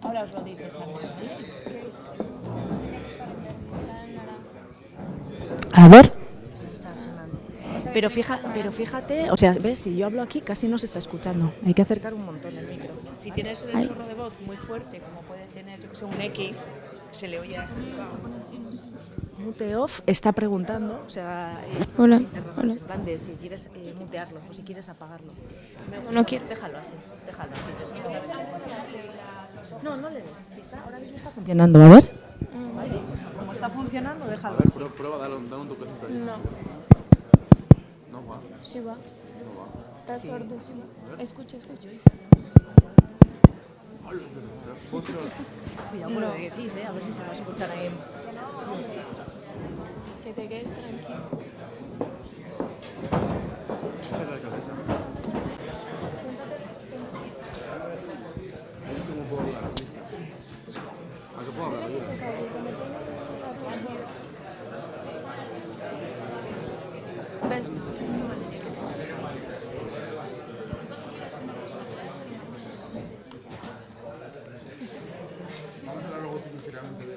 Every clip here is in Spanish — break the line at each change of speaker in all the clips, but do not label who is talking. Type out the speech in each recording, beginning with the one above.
Ahora os lo dices, Ana, ¿vale? A ver. Está sonando. Pero fíjate, o sea, ves, si yo hablo aquí casi no se está escuchando. Hay que acercar un montón el micro. Si tienes el chorro de voz muy fuerte, como puede tener, yo que sé, un X, se le oye hasta Mute Off está preguntando, o sea,
Hola.
en plan de si quieres mutearlo o si quieres apagarlo.
No quiero.
Déjalo así. No le des. Si está, ahora mismo está funcionando, a ver. ¿Vale? Como está funcionando, déjalo así.
Prueba, dale un toquecito ahí.
No.
No va.
Sí va. Está sordo, sí va. Escucha.
Cuidado con lo que decís, a ver si se va a escuchar ahí.
Que te quedes tranquilo.
Esa es la cabeza. ¿Cómo puedo hablar? ¿A qué puedo hablar?
¿Ves?
Vamos a hablar luego sinceramente de...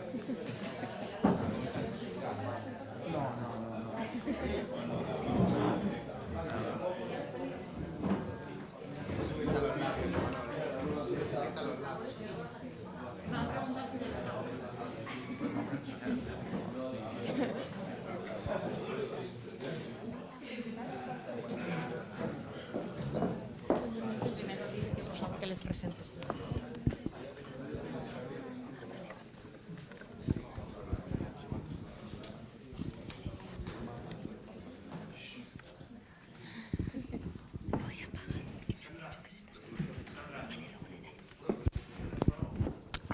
Es mejor que les presentes.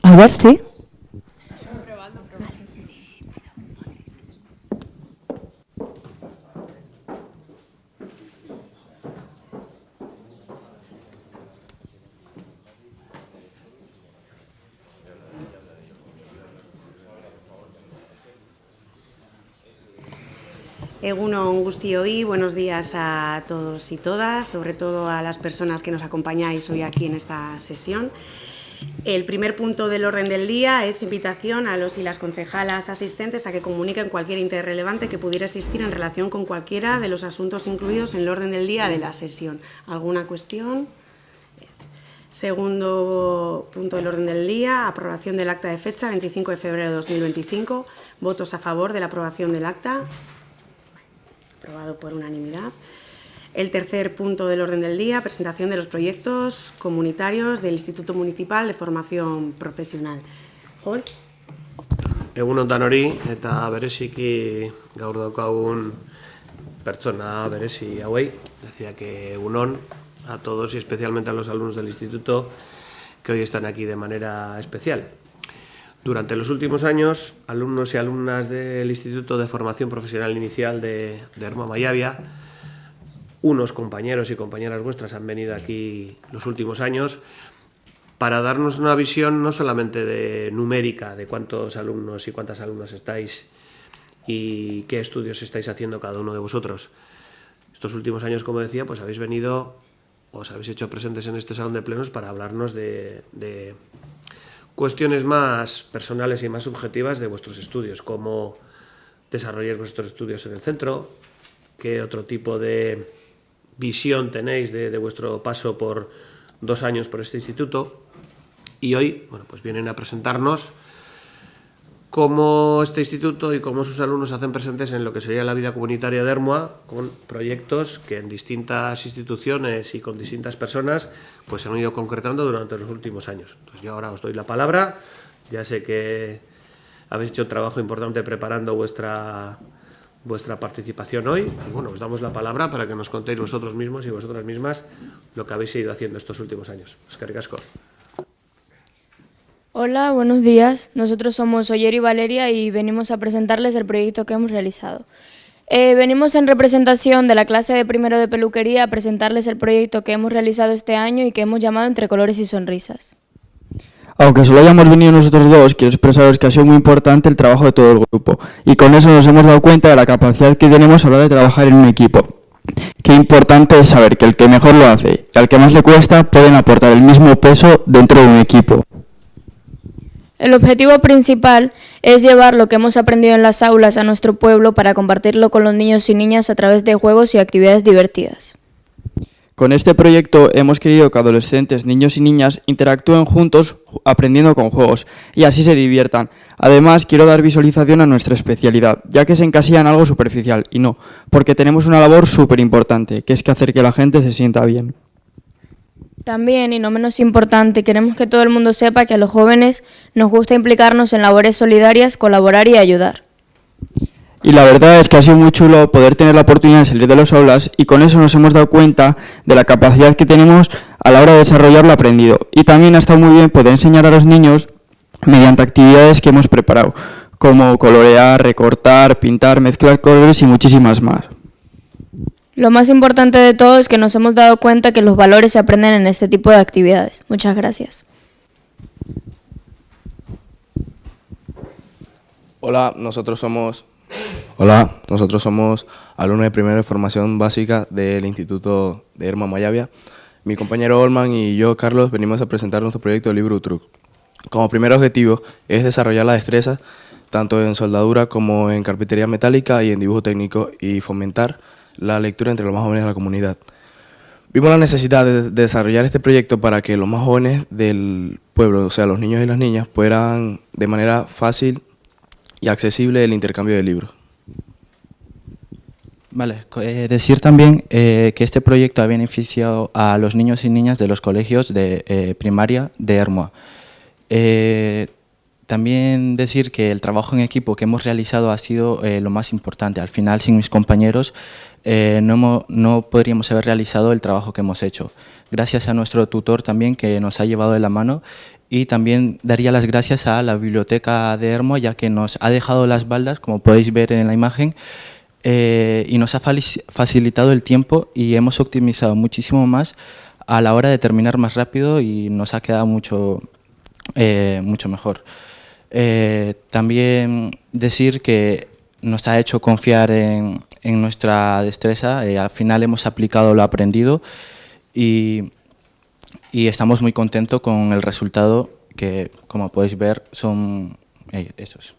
A ver, sí.
Egunon guztioi, buenos días a todos y todas, sobre todo a las personas que nos acompañáis hoy aquí en esta sesión. El primer punto del orden del día es invitación a los y las concejalas asistentes a que comuniquen cualquier interés relevante que pudiera existir en relación con cualquiera de los asuntos incluidos en el orden del día de la sesión. ¿Alguna cuestión? Segundo punto del orden del día, aprobación del acta de fecha 25 de febrero de 2025. Votos a favor de la aprobación del acta. Aprobado por unanimidad. El tercer punto del orden del día, presentación de los proyectos comunitarios del Instituto Municipal de Formación Profesional. Jol?
Egunon danori, eta bereziki gaur daukagun pertsona berezi hauei. Decía que egunon a todos y especialmente a los alumnos del instituto que hoy están aquí de manera especial. Durante los últimos años, alumnos y alumnas del Instituto de Formación Profesional Inicial de Ermua Maiabia, unos compañeros y compañeras vuestras han venido aquí los últimos años para darnos una visión no solamente de numérica, de cuántos alumnos y cuántas alumnas estáis y qué estudios estáis haciendo cada uno de vosotros. Estos últimos años, como decía, pues habéis venido, os habéis hecho presentes en este salón de plenos para hablarnos de cuestiones más personales y más subjetivas de vuestros estudios, cómo desarrollar vuestros estudios en el centro, qué otro tipo de visión tenéis de vuestro paso por 2 años por este instituto. Y hoy, bueno, pues vienen a presentarnos cómo este instituto y cómo sus alumnos se hacen presentes en lo que sería la vida comunitaria de Ermua, con proyectos que en distintas instituciones y con distintas personas pues se han ido concretando durante los últimos años. Entonces yo ahora os doy la palabra, ya sé que habéis hecho un trabajo importante preparando vuestra participación hoy, y bueno, os damos la palabra para que nos contéis vosotros mismos y vosotras mismas lo que habéis ido haciendo estos últimos años. Eskerrik asko.
Hola, buenos días. Nosotros somos Oyer y Valeria y venimos a presentarles el proyecto que hemos realizado. Venimos en representación de la clase de primero de peluquería a presentarles el proyecto que hemos realizado este año y que hemos llamado Entre colores y sonrisas.
Aunque solo hayamos venido nosotros dos, quiero expresaros que ha sido muy importante el trabajo de todo el grupo y con eso nos hemos dado cuenta de la capacidad que tenemos a la hora de trabajar en un equipo. Qué importante es saber que el que mejor lo hace y al que más le cuesta pueden aportar el mismo peso dentro de un equipo.
El objetivo principal es llevar lo que hemos aprendido en las aulas a nuestro pueblo para compartirlo con los niños y niñas a través de juegos y actividades divertidas.
Con este proyecto hemos querido que adolescentes, niños y niñas interactúen juntos aprendiendo con juegos y así se diviertan. Además, quiero dar visualización a nuestra especialidad, ya que se encasilla en algo superficial y no, porque tenemos una labor súper importante, que es que hacer que la gente se sienta bien.
También, y no menos importante, queremos que todo el mundo sepa que a los jóvenes nos gusta implicarnos en labores solidarias, colaborar y ayudar.
Y la verdad es que ha sido muy chulo poder tener la oportunidad de salir de las aulas y con eso nos hemos dado cuenta de la capacidad que tenemos a la hora de desarrollar lo aprendido. Y también ha estado muy bien poder enseñar a los niños mediante actividades que hemos preparado, como colorear, recortar, pintar, mezclar colores y muchísimas más.
Lo más importante de todo es que nos hemos dado cuenta que los valores se aprenden en este tipo de actividades. Muchas gracias.
Hola, nosotros somos alumnos de primera de formación básica del Instituto de Herma Mayavia. Mi compañero Olman y yo, Carlos, venimos a presentar nuestro proyecto Libro Truc. Como primer objetivo es desarrollar la destreza, tanto en soldadura como en carpintería metálica y en dibujo técnico, y fomentar la lectura entre los más jóvenes de la comunidad. Vimos la necesidad de desarrollar este proyecto para que los más jóvenes del pueblo, o sea, los niños y las niñas, puedan de manera fácil y accesible el intercambio de libros.
Vale, decir también que este proyecto ha beneficiado a los niños y niñas de los colegios de primaria de Ermua. También decir que el trabajo en equipo que hemos realizado ha sido lo más importante. Al final, sin mis compañeros, no podríamos haber realizado el trabajo que hemos hecho. Gracias a nuestro tutor también, que nos ha llevado de la mano, y también daría las gracias a la biblioteca de Ermua, ya que nos ha dejado las baldas, como podéis ver en la imagen, y nos ha facilitado el tiempo y hemos optimizado muchísimo más a la hora de terminar más rápido y nos ha quedado mucho mejor. También decir que nos ha hecho confiar en nuestra destreza, al final hemos aplicado lo aprendido y estamos muy contentos con el resultado que, como podéis ver, son esos.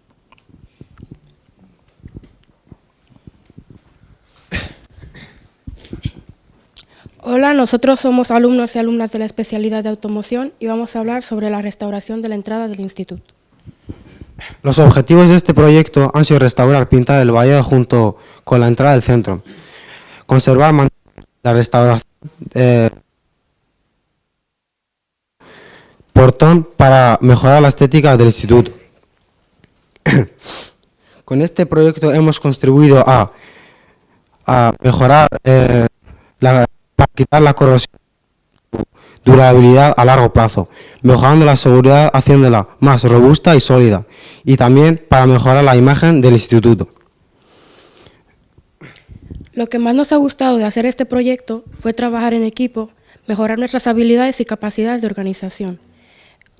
Hola, nosotros somos alumnos y alumnas de la especialidad de automoción y vamos a hablar sobre la restauración de la entrada del instituto.
Los objetivos de este proyecto han sido restaurar, pintar el vallado junto con la entrada del centro, conservar, la restauración portón para mejorar la estética del instituto. Con este proyecto hemos contribuido a mejorar para quitar la corrosión, durabilidad a largo plazo, mejorando la seguridad, haciéndola más robusta y sólida, y también para mejorar la imagen del instituto.
Lo que más nos ha gustado de hacer este proyecto fue trabajar en equipo, mejorar nuestras habilidades y capacidades de organización,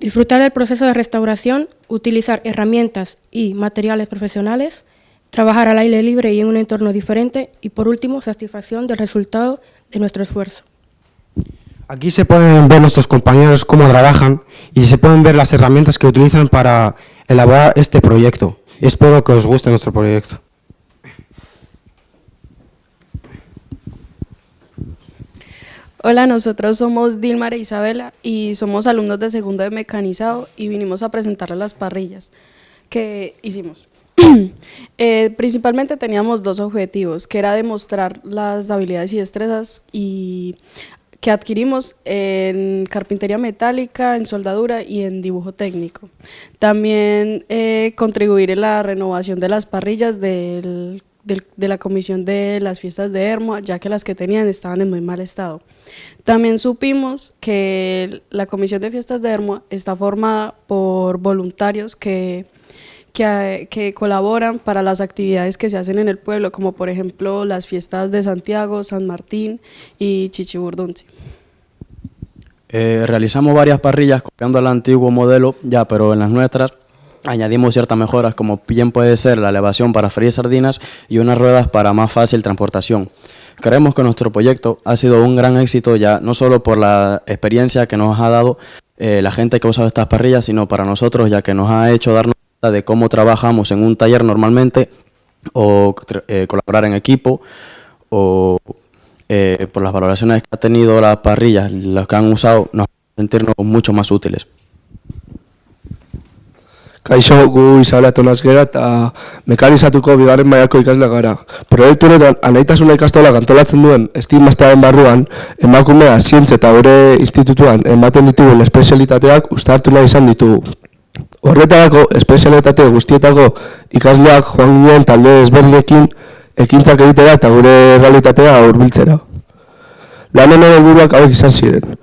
disfrutar del proceso de restauración, utilizar herramientas y materiales profesionales, trabajar al aire libre y en un entorno diferente y, por último, satisfacción del resultado de nuestro esfuerzo.
Aquí se pueden ver nuestros compañeros cómo trabajan y se pueden ver las herramientas que utilizan para elaborar este proyecto. Espero que os guste nuestro proyecto.
Hola, nosotros somos Dilmar e Isabela y somos alumnos de segundo de mecanizado y vinimos a presentarles las parrillas que hicimos. Principalmente teníamos dos objetivos, que era demostrar las habilidades y destrezas que adquirimos en carpintería metálica, en soldadura y en dibujo técnico. También contribuir en la renovación de las parrillas de la comisión de las fiestas de Ermua, ya que las que tenían estaban en muy mal estado. También supimos que la comisión de fiestas de Ermua está formada por voluntarios que que colaboran para las actividades que se hacen en el pueblo, como por ejemplo las fiestas de Santiago, San Martín y Chichiburdunzi.
Realizamos varias parrillas copiando el antiguo modelo, ya, pero en las nuestras añadimos ciertas mejoras, como bien puede ser la elevación para freír sardinas y unas ruedas para más fácil transportación. Creemos que nuestro proyecto ha sido un gran éxito, ya no solo por la experiencia que nos ha dado la gente que ha usado estas parrillas, sino para nosotros, ya que nos ha hecho darnos cuenta de cómo trabajamos en un taller normalmente, o colaborar en equipo, o por las valoraciones que ha tenido las parrillas, los que han usado, nos hace sentirnos mucho más útiles.
Kaixo, gu Isabela Tonazgera eta mekanizatuko bigarren mailako ikasle gara. Proiektu honetan anaitasuna ikastolak antolatzen duen estigmaztearen barruan, emakumea zientzia eta gure institutuan ematen ditugun espezialitateak uztartu nahi izan ditugu. Horretarako, espezialitate guztietako ikasleak joan ginen talde ezberdinekin ekintzak egitera eta gure realitatea hurbiltzera. Lan honen helburuak hauek izan ziren.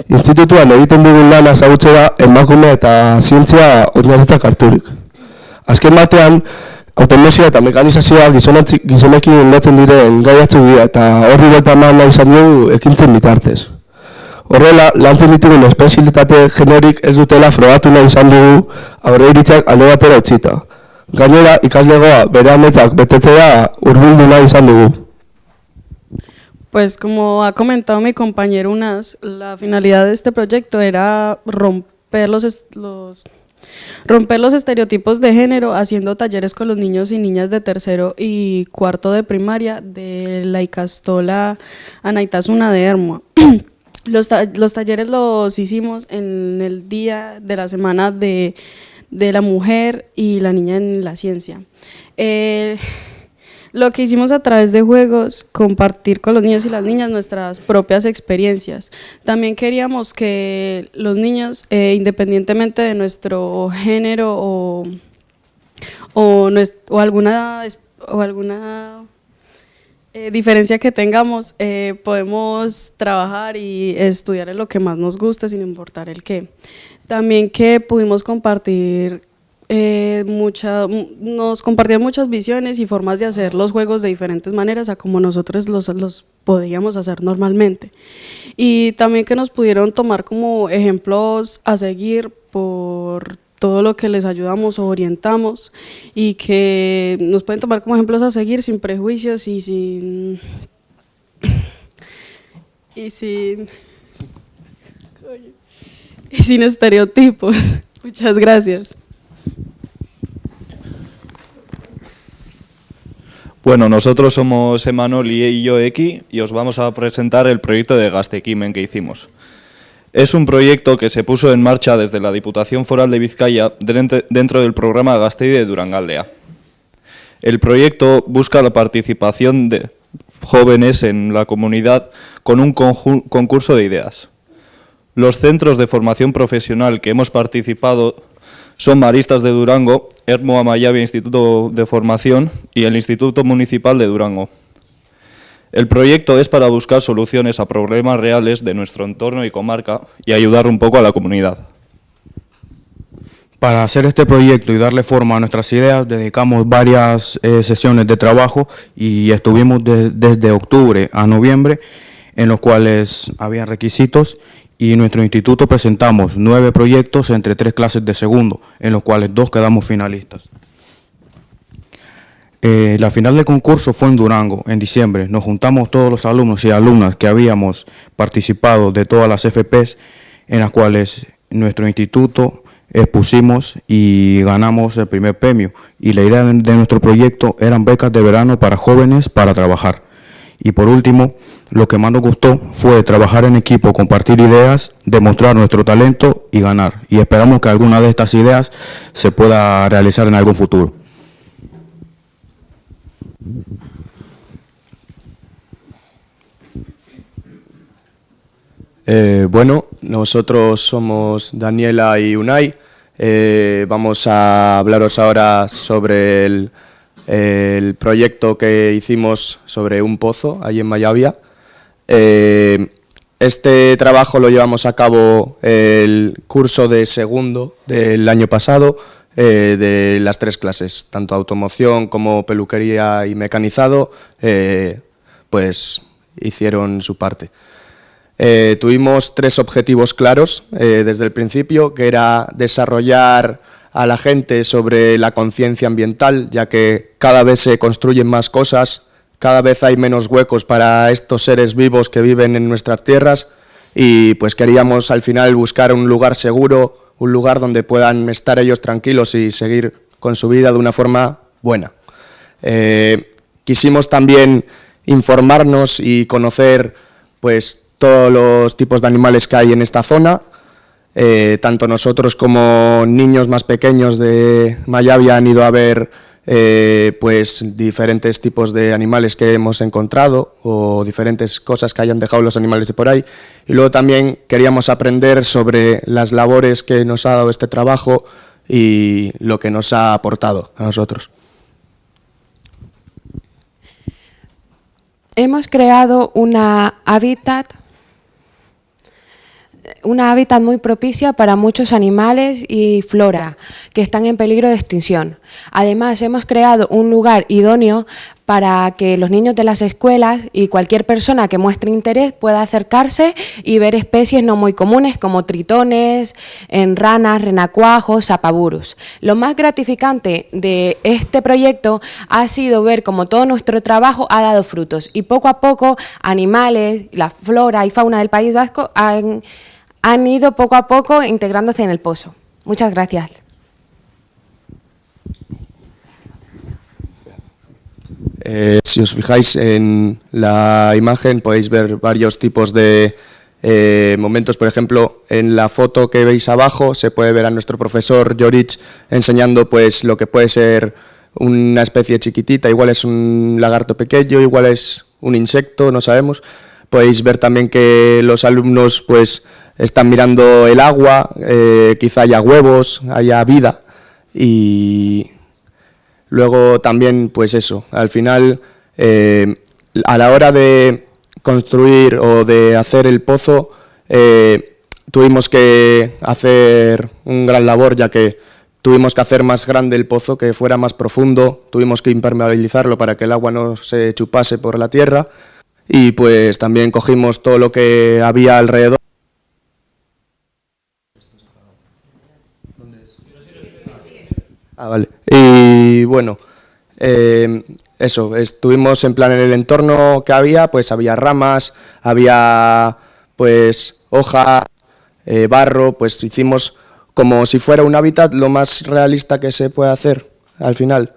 Institutuan egiten dugun lana ezagutzera emakume eta zientzia oinarritzat harturik. Azken batean, automozioa eta mekanizazioa gizonekin ondatzen diren gaiatzu dira eta horri buelta eman nahi izan dugu ekintzen bitartez. Horrela, lantzen ditugun espezialitate generik ez dutela frogatu nahi izan dugu aurreiritzak alde batera utzita. Gainera, ikaslegoa bere ametsak betetzea hurbildu nahi izan dugu.
Pues como ha comentado mi compañero Unas, la finalidad de este proyecto era romper los estereotipos de género haciendo talleres con los niños y niñas de tercero y cuarto de primaria de la Ikastola Anaitasuna de Ermua. Los talleres los hicimos en el día de la semana de la mujer y la niña en la ciencia. Lo que hicimos a través de juegos, compartir con los niños y las niñas nuestras propias experiencias. También queríamos que los niños, independientemente de nuestro género o alguna diferencia que tengamos, podemos trabajar y estudiar en lo que más nos gusta sin importar el qué. También que pudimos compartir nos compartían muchas visiones y formas de hacer los juegos de diferentes maneras a como nosotros los podíamos hacer normalmente. Y también que nos pudieron tomar como ejemplos a seguir por todo lo que les ayudamos o orientamos y que nos pueden tomar como ejemplos a seguir sin prejuicios y sin estereotipos. Muchas gracias.
Bueno, nosotros somos Emanuel y yo, Eki, y os vamos a presentar el proyecto de Gazteekimen que hicimos. Es un proyecto que se puso en marcha desde la Diputación Foral de Vizcaya dentro del programa Gasteiz de Durangaldea. El proyecto busca la participación de jóvenes en la comunidad con un concurso de ideas. Los centros de formación profesional que hemos participado son Maristas de Durango, Ermua Mallabia Instituto de Formación y el Instituto Municipal de Durango. El proyecto es para buscar soluciones a problemas reales de nuestro entorno y comarca y ayudar un poco a la comunidad.
Para hacer este proyecto y darle forma a nuestras ideas, dedicamos varias sesiones de trabajo y estuvimos desde octubre a noviembre, en los cuales había requisitos. Y en nuestro instituto presentamos 9 proyectos entre 3 clases de segundo, en los cuales 2 quedamos finalistas. La final del concurso fue en Durango, en diciembre. Nos juntamos todos los alumnos y alumnas que habíamos participado de todas las FPs, en las cuales nuestro instituto expusimos y ganamos el primer premio. Y la idea de nuestro proyecto eran becas de verano para jóvenes para trabajar. Y por último, lo que más nos gustó fue trabajar en equipo, compartir ideas, demostrar nuestro talento y ganar. Y esperamos que alguna de estas ideas se pueda realizar en algún futuro.
Bueno, nosotros somos Daniela y Unai. Vamos a hablaros ahora sobre el proyecto que hicimos sobre un pozo ahí en Mallabia. Este trabajo lo llevamos a cabo el curso de segundo del año pasado, de las 3 clases, tanto automoción como peluquería y mecanizado, pues hicieron su parte. Tuvimos 3 objetivos claros desde el principio, que era desarrollar a la gente sobre la conciencia ambiental, ya que cada vez se construyen más cosas, cada vez hay menos huecos para estos seres vivos que viven en nuestras tierras, y pues queríamos al final buscar un lugar seguro, un lugar donde puedan estar ellos tranquilos y seguir con su vida de una forma buena. Quisimos también informarnos y conocer pues todos los tipos de animales que hay en esta zona. Tanto nosotros como niños más pequeños de Mayavia han ido a ver pues diferentes tipos de animales que hemos encontrado o diferentes cosas que hayan dejado los animales de por ahí. Y luego también queríamos aprender sobre las labores que nos ha dado este trabajo y lo que nos ha aportado a nosotros.
Hemos creado una hábitat muy propicia para muchos animales y flora que están en peligro de extinción. Además, hemos creado un lugar idóneo para que los niños de las escuelas y cualquier persona que muestre interés pueda acercarse y ver especies no muy comunes como tritones, ranas, renacuajos, sapaburus. Lo más gratificante de este proyecto ha sido ver cómo todo nuestro trabajo ha dado frutos y poco a poco animales, la flora y fauna del País Vasco han ido poco a poco integrándose en el pozo. Muchas gracias.
Si os fijáis en la imagen podéis ver varios tipos de momentos. Por ejemplo, en la foto que veis abajo se puede ver a nuestro profesor Joric enseñando pues lo que puede ser una especie chiquitita, igual es un lagarto pequeño, igual es un insecto, no sabemos. Podéis ver también que los alumnos pues están mirando el agua, quizá haya huevos, haya vida, y luego también pues eso, al final a la hora de construir o de hacer el pozo tuvimos que hacer un gran labor, ya que tuvimos que hacer más grande el pozo, que fuera más profundo, tuvimos que impermeabilizarlo para que el agua no se chupase por la tierra, y pues también cogimos todo lo que había alrededor. Vale. Y bueno, eso, estuvimos en plan en el entorno que había, pues había ramas, había pues hoja, barro, pues hicimos como si fuera un hábitat lo más realista que se puede hacer al final.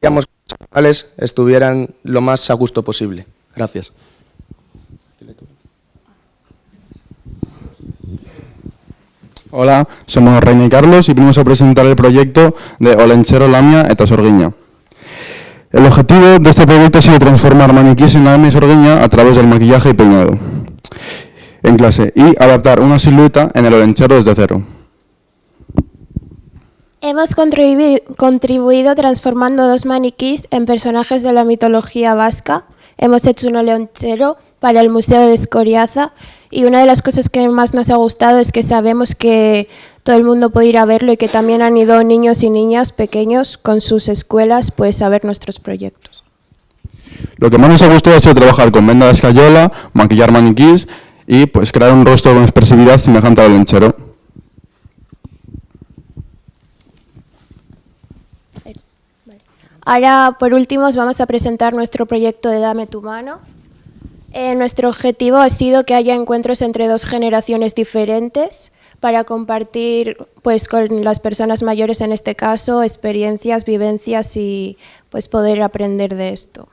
Queríamos que los animales estuvieran lo más a gusto posible. Gracias.
Hola, somos Reina y Carlos y venimos a presentar el proyecto de Olentzero Lamia eta Sorguiña. El objetivo de este proyecto ha sido transformar maniquíes en lamia y sorguiña a través del maquillaje y peinado en clase y adaptar una silueta en el olentzero desde cero.
Hemos contribuido transformando 2 maniquís en personajes de la mitología vasca. Hemos hecho un olentzero para el Museo de Escoriaza y una de las cosas que más nos ha gustado es que sabemos que todo el mundo puede ir a verlo y que también han ido niños y niñas pequeños con sus escuelas pues a ver nuestros proyectos.
Lo que más nos ha gustado ha sido trabajar con venda de escayola, maquillar maniquís y pues crear un rostro con expresividad semejante al olentzero.
Ahora, por último, os vamos a presentar nuestro proyecto de Dame tu mano. Nuestro objetivo ha sido que haya encuentros entre 2 generaciones diferentes para compartir pues, con las personas mayores, en este caso, experiencias, vivencias y pues, poder aprender de esto.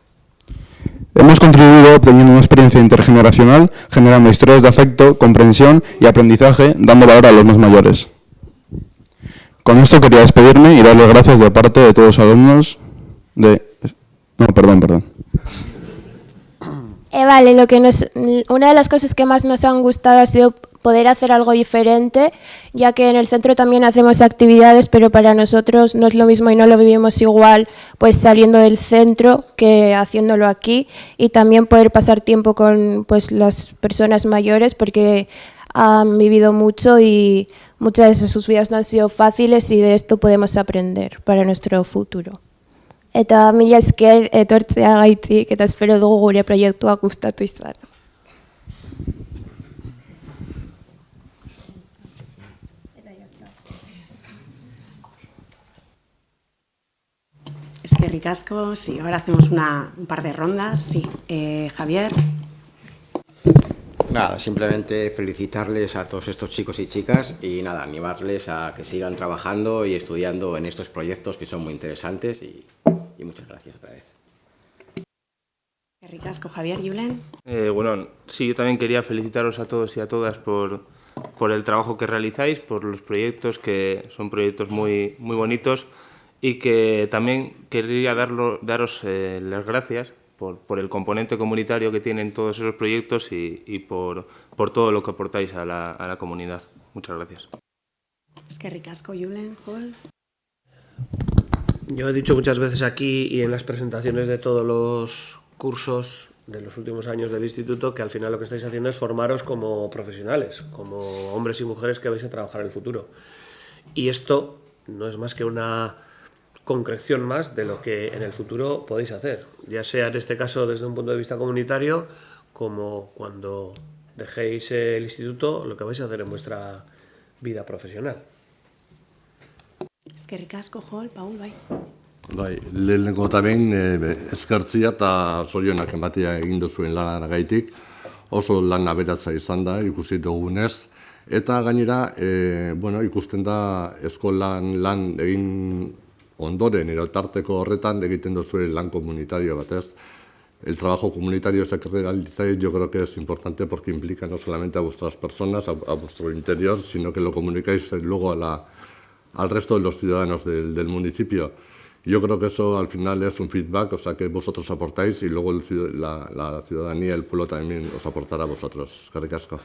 Hemos contribuido obteniendo una experiencia intergeneracional, generando historias de afecto, comprensión y aprendizaje, dando valor a los más mayores. Con esto quería despedirme y darles gracias de parte de todos los alumnos de... No, perdón.
Vale, una de las cosas que más nos han gustado ha sido poder hacer algo diferente, ya que en el centro también hacemos actividades, pero para nosotros no es lo mismo y no lo vivimos igual pues saliendo del centro que haciéndolo aquí, y también poder pasar tiempo con pues las personas mayores, porque han vivido mucho y muchas de sus vidas no han sido fáciles y de esto podemos aprender para nuestro futuro. Eta mila esker etortzeagaitik eta espero dugu gure proiektua gustatu izan.
Eskerrik asko, sí, ahora hacemos un par de rondas, sí. Javier.
Nada, simplemente felicitarles a todos estos chicos y chicas y nada, animarles a que sigan trabajando y estudiando en estos proyectos que son muy interesantes y muchas gracias otra vez.
Eskerrik asko, Javier. Julen.
Bueno, sí, yo también quería felicitaros a todos y a todas por el trabajo que realizáis, por los proyectos, que son proyectos muy bonitos, y que también quería daros las gracias por el componente comunitario que tienen todos esos proyectos y por todo lo que aportáis a la comunidad. Muchas gracias.
Eskerrik asko, Julen. Jol.
Yo he dicho muchas veces aquí y en las presentaciones de todos los cursos de los últimos años del instituto que al final lo que estáis haciendo es formaros como profesionales, como hombres y mujeres que vais a trabajar en el futuro. Y esto no es más que una concreción más de lo que en el futuro podéis hacer, ya sea en este caso desde un punto de vista comunitario, como cuando dejéis el instituto, lo que vais a hacer en vuestra vida profesional.
Eskerrik asko, Jol. Paul, bai.
Bai, lehenengo eta behin eskertzia eta zorionak ematea egin duzuen lanagaitik, oso lan aberatsa izan da ikusi dugunez, eta gainera ikusten da eskolan lan egin ondoren erotarteko horretan egiten duzuen lan comunitario batez. El trabajo comunitario que realizáis yo creo que es importante porque implica no solamente a vuestras personas, a vuestro interior, sino que lo comunicáis luego al resto de los ciudadanos del municipio. Yo creo que eso al final es un feedback, o sea que vosotros aportáis y luego la ciudadanía, el pueblo también os aportará a vosotros. Eskerrik asko.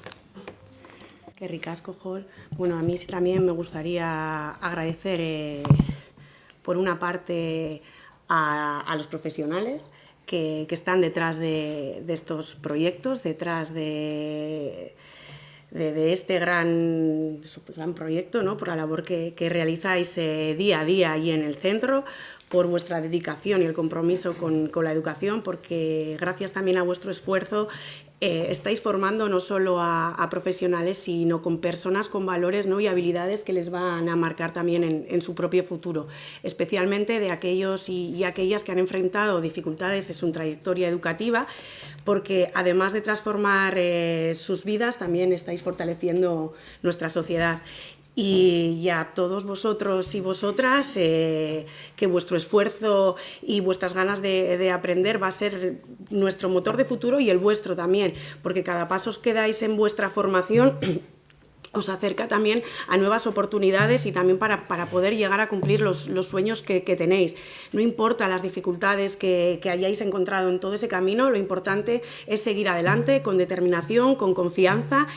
Eskerrik asko, Jol. Bueno, a mí también me gustaría agradecer por una parte a los profesionales que están detrás de estos proyectos, detrás de este gran proyecto, ¿no? Por la labor que realizáis día a día allí en el centro, por vuestra dedicación y el compromiso con la educación, porque gracias también a vuestro esfuerzo estáis formando no solo a profesionales, sino con personas con valores, ¿no? y habilidades que les van a marcar también en su propio futuro, especialmente de aquellos y aquellas que han enfrentado dificultades en su trayectoria educativa, porque además de transformar sus vidas, también estáis fortaleciendo nuestra sociedad. Y a todos vosotros y vosotras, que vuestro esfuerzo y vuestras ganas de aprender va a ser nuestro motor de futuro y el vuestro también, porque cada paso que dais en vuestra formación os acerca también a nuevas oportunidades y también para poder llegar a cumplir los sueños que tenéis. No importa las dificultades que hayáis encontrado en todo ese camino, lo importante es seguir adelante con determinación, con confianza.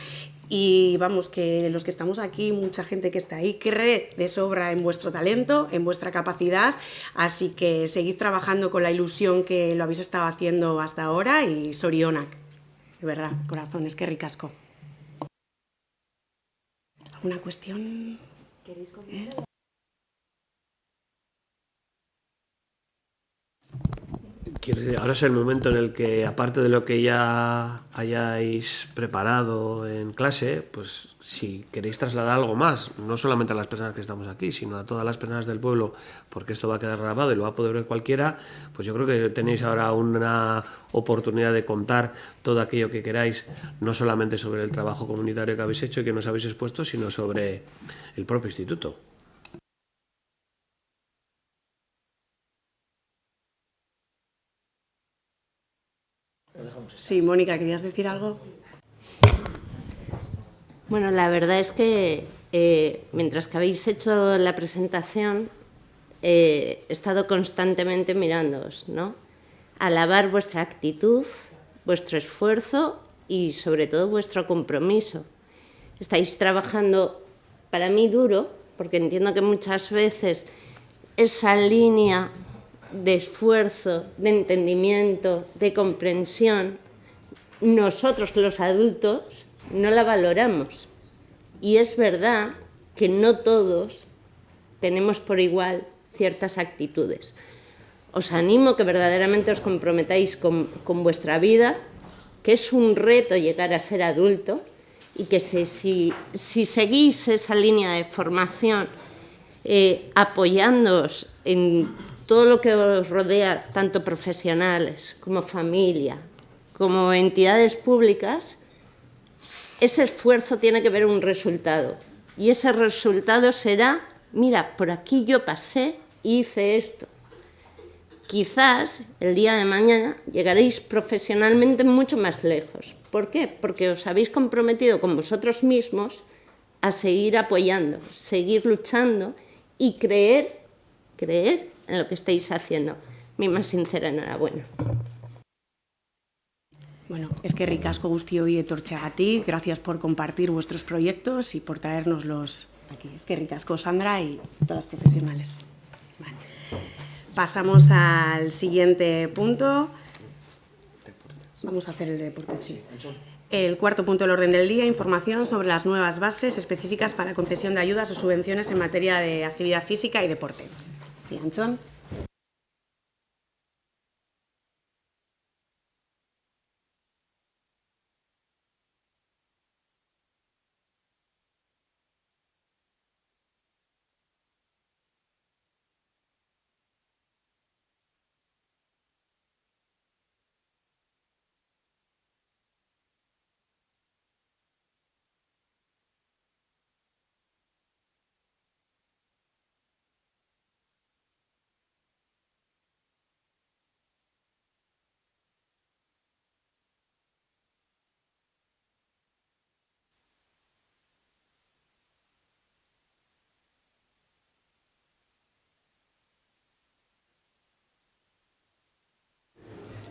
Y vamos, que los que estamos aquí, mucha gente que está ahí, cree de sobra en vuestro talento, en vuestra capacidad, así que seguid trabajando con la ilusión que lo habéis estado haciendo hasta ahora y sorionak, de verdad, corazón, eskerrik asko. ¿Alguna cuestión? ¿Queréis comentar?
Ahora es el momento en el que, aparte de lo que ya hayáis preparado en clase, pues si queréis trasladar algo más, no solamente a las personas que estamos aquí, sino a todas las personas del pueblo, porque esto va a quedar grabado y lo va a poder ver cualquiera, pues yo creo que tenéis ahora una oportunidad de contar todo aquello que queráis, no solamente sobre el trabajo comunitario que habéis hecho y que nos habéis expuesto, sino sobre el propio instituto.
Sí, Mónica, ¿querías decir algo?
Bueno, la verdad es que mientras que habéis hecho la presentación he estado constantemente mirándoos, ¿no? Alabar vuestra actitud, vuestro esfuerzo y sobre todo vuestro compromiso. Estáis trabajando para mí duro, porque entiendo que muchas veces esa línea de esfuerzo, de entendimiento, de comprensión, nosotros los adultos no la valoramos. Y es verdad que no todos tenemos por igual ciertas actitudes. Os animo que verdaderamente os comprometáis con vuestra vida, que es un reto llegar a ser adulto, y que si seguís esa línea de formación apoyándoos en todo lo que os rodea, tanto profesionales como familia, como entidades públicas, ese esfuerzo tiene que ver un resultado. Y ese resultado será, mira, por aquí yo pasé y hice esto. Quizás el día de mañana llegaréis profesionalmente mucho más lejos. ¿Por qué? Porque os habéis comprometido con vosotros mismos a seguir apoyando, seguir luchando y creer en lo que estáis haciendo. Mi más sincera enhorabuena.
Bueno, eskerrik asko guztioi etortzeagatik, gracias por compartir vuestros proyectos y por traérnoslos aquí. Eskerrik asko, Sandra, y todas las profesionales. Vale. Pasamos al siguiente punto. Vamos a hacer el de deporte, sí. El cuarto punto del orden del día, información sobre las nuevas bases específicas para la concesión de ayudas o subvenciones en materia de actividad física y deporte. Sí, Anchón.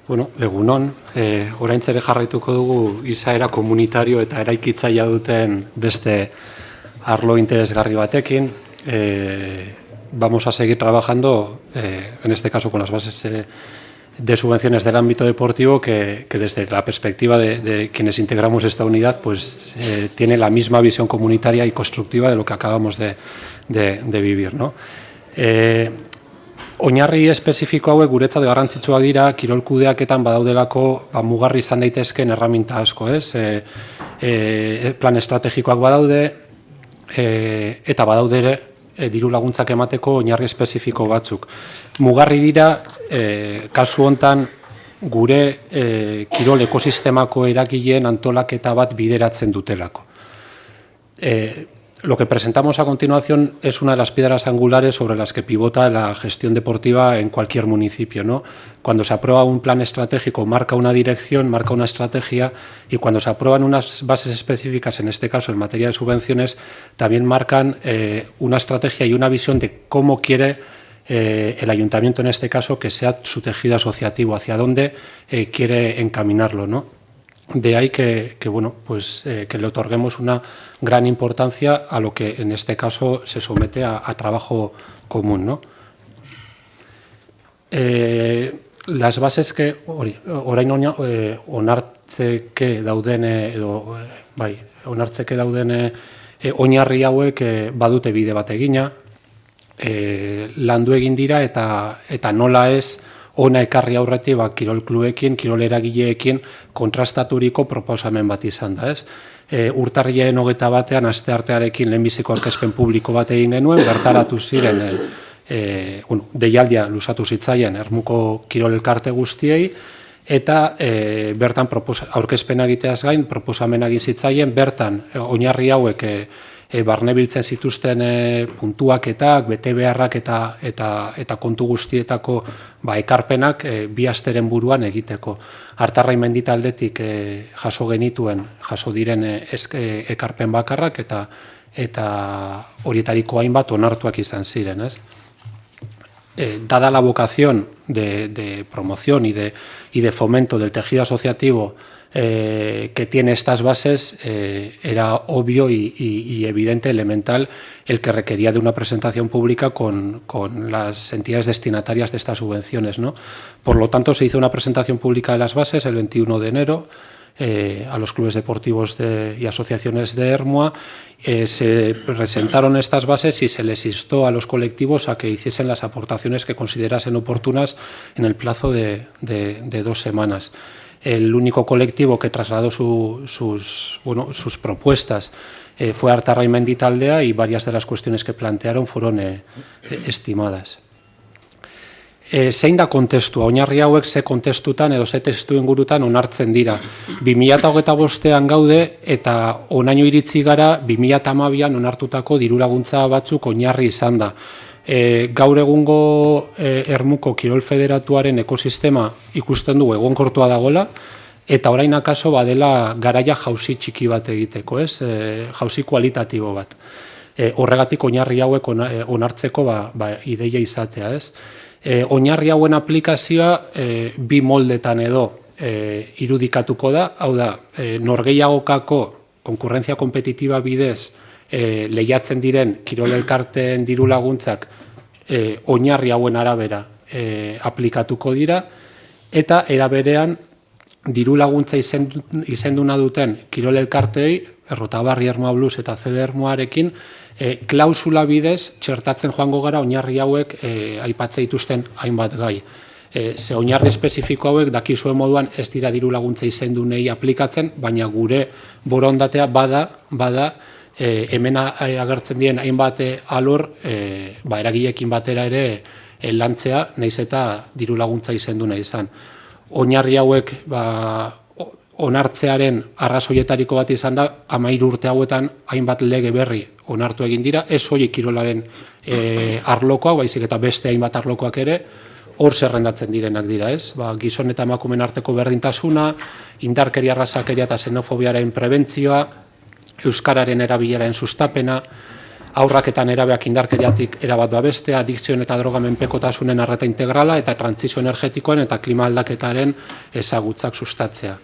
Bueno, egunon, oraintzere jarraituko dugu izaera komunitario eta eraikitzailea duten beste arlo interesgarri batekin. Vamos a seguir trabajando, en este caso con las bases de subvenciones del ámbito deportivo, que desde la perspectiva de quienes integramos esta unidad, pues tiene la misma visión comunitaria y constructiva de lo que acabamos de vivir, ¿no? Oinarri espezifiko hauek guretzat garrantzitsuak dira, kirol kudeaketan badaudelako mugarri izan daitezkeen erraminta asko, ez? Plan estrategikoak badaude, eta badaude ere diru laguntzak emateko oinarri espezifiko batzuk. Mugarri dira, kasu hontan gure kirol ekosistemako eragileen antolaketa bat bideratzen dutelako. Lo que presentamos a continuación es una de las piedras angulares sobre las que pivota la gestión deportiva en cualquier municipio, ¿no? Cuando se aprueba un plan estratégico, marca una dirección, marca una estrategia, y cuando se aprueban unas bases específicas, en este caso en materia de subvenciones, también marcan una estrategia y una visión de cómo quiere el ayuntamiento, en este caso, que sea su tejido asociativo, hacia dónde quiere encaminarlo, ¿no? De ahí que le otorguemos una gran importancia a lo que en este caso se somete a trabajo común, ¿no? Las bases que orain onartzeke dauden oinarri hauek badute bide bat egina, landu egin dira eta nola ez ona ekarri aurretik kirol klubekin, kirol eragileekin kontrastaturiko proposamen bat izan da, ez? Urtarrilaren 21 asteartearekin lehenbiziko aurkezpen publiko bat egin genuen, bertaratu ziren deialdia luzatu zitzaien Ermuko kirol elkarte guztiei, eta bertan aurkezpena egiteaz gain proposamena egin zitzaien, bertan oinarri hauek barnebiltzen zituzten puntuaketak, betebeharrak eta kontu guztietako ekarpenak bi asteren buruan egiteko. Artarrai menditaldetik jaso diren ekarpen bakarrak eta horietariko hainbat onartuak izan ziren, ez? Dada la vocación de promoción y de fomento del tejido asociativo que tiene estas bases, era obvio y evidente, elemental, el que requería de una presentación pública con las entidades destinatarias de estas subvenciones, ¿no? Por lo tanto, se hizo una presentación pública de las bases el 21 de enero, a los clubes deportivos y asociaciones de Ermua, se presentaron estas bases y se les instó a los colectivos a que hiciesen las aportaciones que considerasen oportunas en el plazo de 2 semanas. El único colectivo que trasladó sus propuestas fue Artarra y Menditaldea, y varias de las cuestiones que plantearon fueron estimadas. Zein da kontestua, oinarri hauek ze kontestutan edo ze testu ingurutan onartzen dira. 2025an gaude eta onaino iritsi gara 2012an onartutako dirulaguntza batzuk oinarri izan da. Gaur egungo Ermuko Kirol Federatuaren ekosistema ikusten dugu egonkortua dagoela, eta orain akaso badela garaia jauzi txiki bat egiteko, jauzi kualitatibo bat. Horregatik oinarri hauek onartzeko ideia izatea, oinarri hauen aplikazioa 2 moldetan edo irudikatuko da, hau da, norgehiagokako konkurrentzia kompetitiba bidez lehiatzen diren kirol elkarteen diru laguntzak oinarri hauen arabera aplikatuko dira, eta eraberean diru laguntza izenduna duten kirol elkarteei, Errotabarri, Ermua Blues eta CD Ermuarekin, klausula bidez txertatzen joango gara oinarri hauek aipatzen dituzten hainbat gai. Ze oinarri espezifiko hauek dakizuen moduan ez dira diru laguntza izendunei aplikatzen, baina gure borondatea bada hemen agertzen diren hainbat alor eragileekin batera ere lantzea, nahiz eta diru laguntza izenduna izan. Oinarri hauek onartzearen arrazoietariko bat izan da, 13 urte hauetan hainbat lege berri onartu egin dira, ez soilik kirolaren arlokoa, baizik eta beste hainbat arlokoak ere, hor zerrendatzen direnak dira, gizon eta emakumeen arteko berdintasuna, indarkeria, arrazakeria eta xenofobiaren prebentzioa, euskararen erabileraren sustapena, haurrak eta nerabeak indarkeriatik erabat babestea, adikzioen eta drogamenpekotasunen arreta integrala eta trantsizio energetikoen eta klima aldaketaren ezagutzak sustatzea.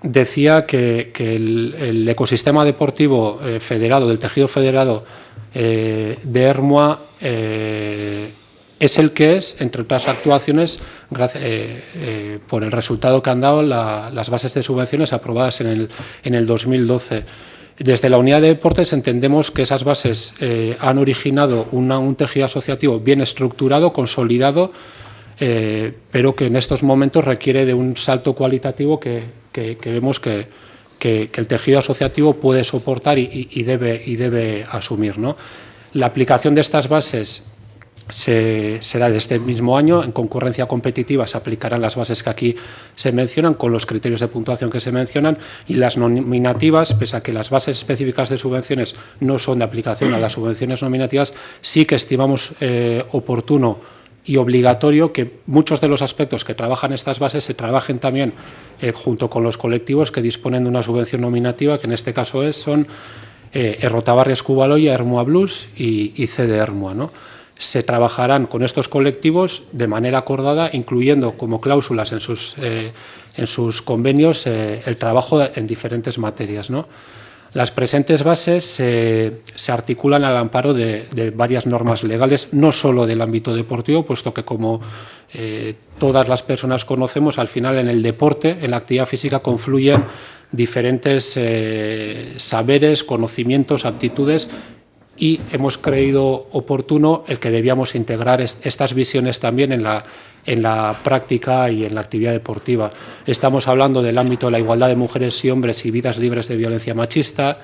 Decía que el ecosistema deportivo federado, del tejido federado de Ermua, es el que es, entre otras actuaciones, por el resultado que han dado las bases de subvenciones aprobadas en el 2012. Desde la unidad de deportes entendemos que esas bases han originado un tejido asociativo bien estructurado, consolidado, pero que en estos momentos requiere de un salto cualitativo que vemos que el tejido asociativo puede soportar y debe asumir, ¿no? La aplicación de estas bases será de este mismo año. En concurrencia competitiva se aplicarán las bases que aquí se mencionan con los criterios de puntuación que se mencionan, y las nominativas, pese a que las bases específicas de subvenciones no son de aplicación a las subvenciones nominativas, sí que estimamos oportuno y obligatorio que muchos de los aspectos que trabajan estas bases se trabajen también junto con los colectivos que disponen de una subvención nominativa, que en este caso son Errotabarri Eskubaloia, Ermua Blues y CD Ermua, ¿no? Se trabajarán con estos colectivos de manera acordada, incluyendo como cláusulas en sus convenios el trabajo en diferentes materias, ¿no? Las presentes bases se articulan al amparo de varias normas legales, no solo del ámbito deportivo, puesto que, como todas las personas conocemos, al final en el deporte, en la actividad física, confluyen diferentes saberes, conocimientos, aptitudes, y hemos creído oportuno el que debíamos integrar estas visiones también en la práctica y en la actividad deportiva. Estamos hablando del ámbito de la igualdad de mujeres y hombres y vidas libres de violencia machista,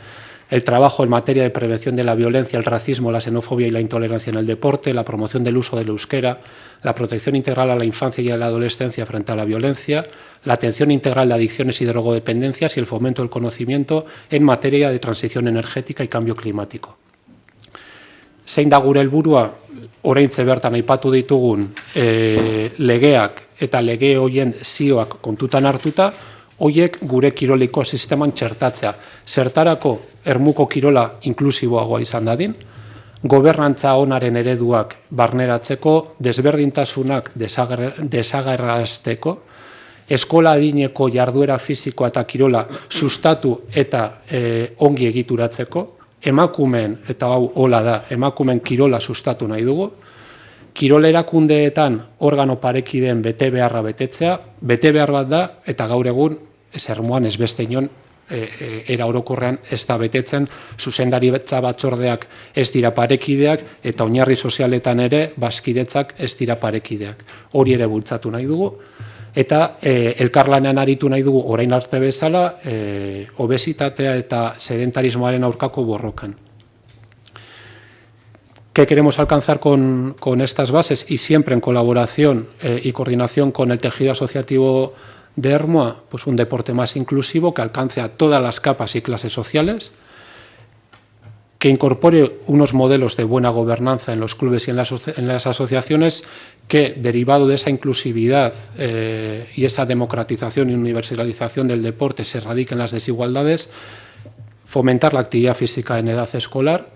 el trabajo en materia de prevención de la violencia, el racismo, la xenofobia y la intolerancia en el deporte, la promoción del uso del euskera, la protección integral a la infancia y a la adolescencia frente a la violencia, la atención integral de adicciones y drogodependencias y el fomento del conocimiento en materia de transición energética y cambio climático. Zein da gure helburua, oraintze bertan aipatu ditugun legeak eta lege horien zioak kontutan hartuta, horiek gure kiroliko sisteman txertatzea. Zertarako Ermuko kirola inklusiboagoa izan dadin, gobernantza onaren ereduak barneratzeko, desberdintasunak desagerrazteko, eskola adineko jarduera fisikoa eta kirola sustatu eta ongi egituratzeko, emakumeen, eta hau hola da, emakumeen kirola sustatu nahi dugu, Kirol erakundeetan organo parekideen bete beharra betetzea, bete behar bat da, eta gaur egun, ez ermuan ez beste inon, era orokorrean ez da betetzen, zuzendaritza batzordeak ez dira parekideak, eta oinarri sozialetan ere, bazkidetzak ez dira parekideak. Hori ere bultzatu nahi dugu, eta elkarlanean aritu nahi dugu orain arte bezala, obesitatea eta sedentarismoaren aurkako borrokan. ¿Qué queremos alcanzar con estas bases? Y siempre en colaboración y coordinación con el tejido asociativo de Ermua, pues un deporte más inclusivo que alcance a todas las capas y clases sociales, que incorpore unos modelos de buena gobernanza en los clubes y en las asociaciones, que derivado de esa inclusividad y esa democratización y universalización del deporte se radiquen las desigualdades, fomentar la actividad física en edad escolar,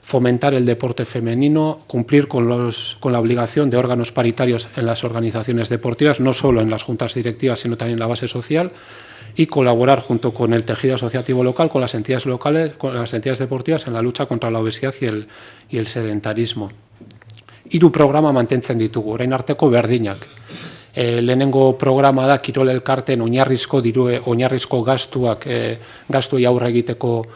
fomentar el deporte femenino, cumplir con la obligación de órganos paritarios en las organizaciones deportivas, no solo en las juntas directivas, sino también en la base social, y colaborar junto con el tejido asociativo local, con las entidades locales, con las entidades deportivas en la lucha contra la obesidad y el sedentarismo. Hiru programa mantentzen ditugu, orain arteko berdinak. Lehenengo programa da Kirol Elkarteen oinarrizko gastuei aurre egiteko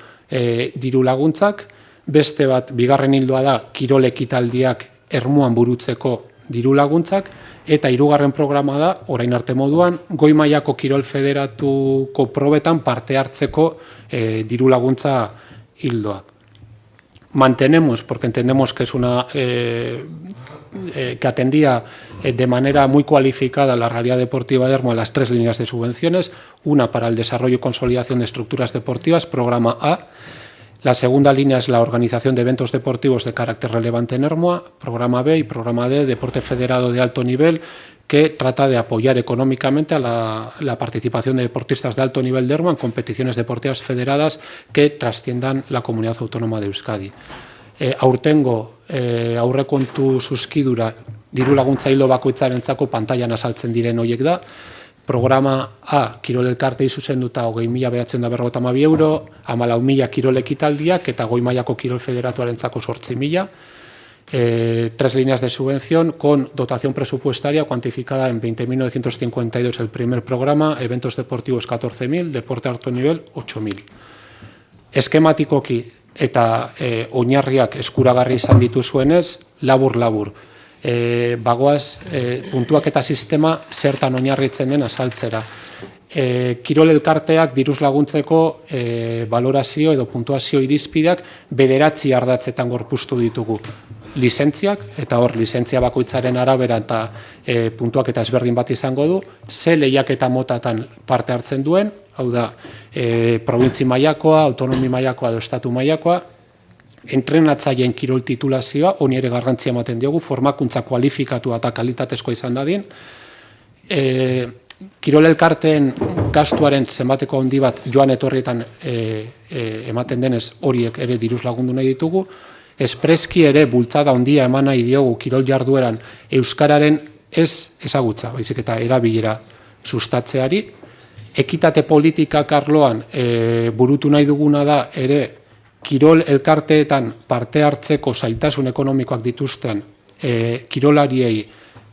diru laguntzak. Beste bat, bigarren ildoa da kirol ekitaldiak Ermuan burutzeko diru laguntzak, eta hirugarren programa da, orain arte moduan, goi mailako kirol federatuko probetan parte hartzeko diru laguntza ildoak. Mantenemos, porque entendemos que es que atendía de manera muy cualificada la realidad deportiva de Ermua las 3 líneas de subvenciones, una para el desarrollo y consolidación de estructuras deportivas, programa A. La segunda línea es la organización de eventos deportivos de carácter relevante en Ermua, programa B, y programa D, deporte federado de alto nivel, que trata de apoyar económicamente a la participación de deportistas de alto nivel de Ermua en competiciones deportivas federadas que trasciendan la comunidad autónoma de Euskadi. Aurtengo aurrekontu zuzkidura diru laguntza ildo bakoitzarentzako pantailan azaltzen diren horiek da. Programa A, Kirol Elkartei zuzenduta 20.952 euro, 14.000 kirol ekitaldiak eta goi mailako kirol federatuarentzako 8.000. 3 líneas de subvención con dotación presupuestaria cuantificada en 20.952 el primer programa, eventos deportivos 14.000, deporte alto nivel 8.000. Eskematikoki eta oinarriak eskuragarri izan dituzuenez, labur-labur. Bagoaz, puntuak eta sistema zertan oinarritzen den azaltzera. Kirol Elkarteak diruz laguntzeko valorazio edo puntuazio irizpideak 9 ardatzetan gorpuztu ditugu. Lizentziak, eta hor lizentzia bakoitzaren arabera eta puntuak eta ezberdin bat izango du, ze lehiaketa motatan parte hartzen duen, hau da, probintzi mailakoa, autonomi mailakoa edo estatu mailakoa, entrenatzaileen kirol titulazioa, honi ere garrantzia ematen diogu, formakuntza kualifikatua eta kalitatezkoa izan dadin. Kirol Elkarteen gastuaren zenbateko handi bat joan etorrietan ematen denez horiek ere diruz lagundu nahi ditugu. Espreski ere bultzada handia eman nahi diogu kirol jardueran euskararen ez ezagutza, baizik eta erabilera sustatzeari. Ekitate politikak arloan burutu nahi duguna da ere kirol elkarteetan parte hartzeko zailtasun ekonomikoak dituzten kirolariei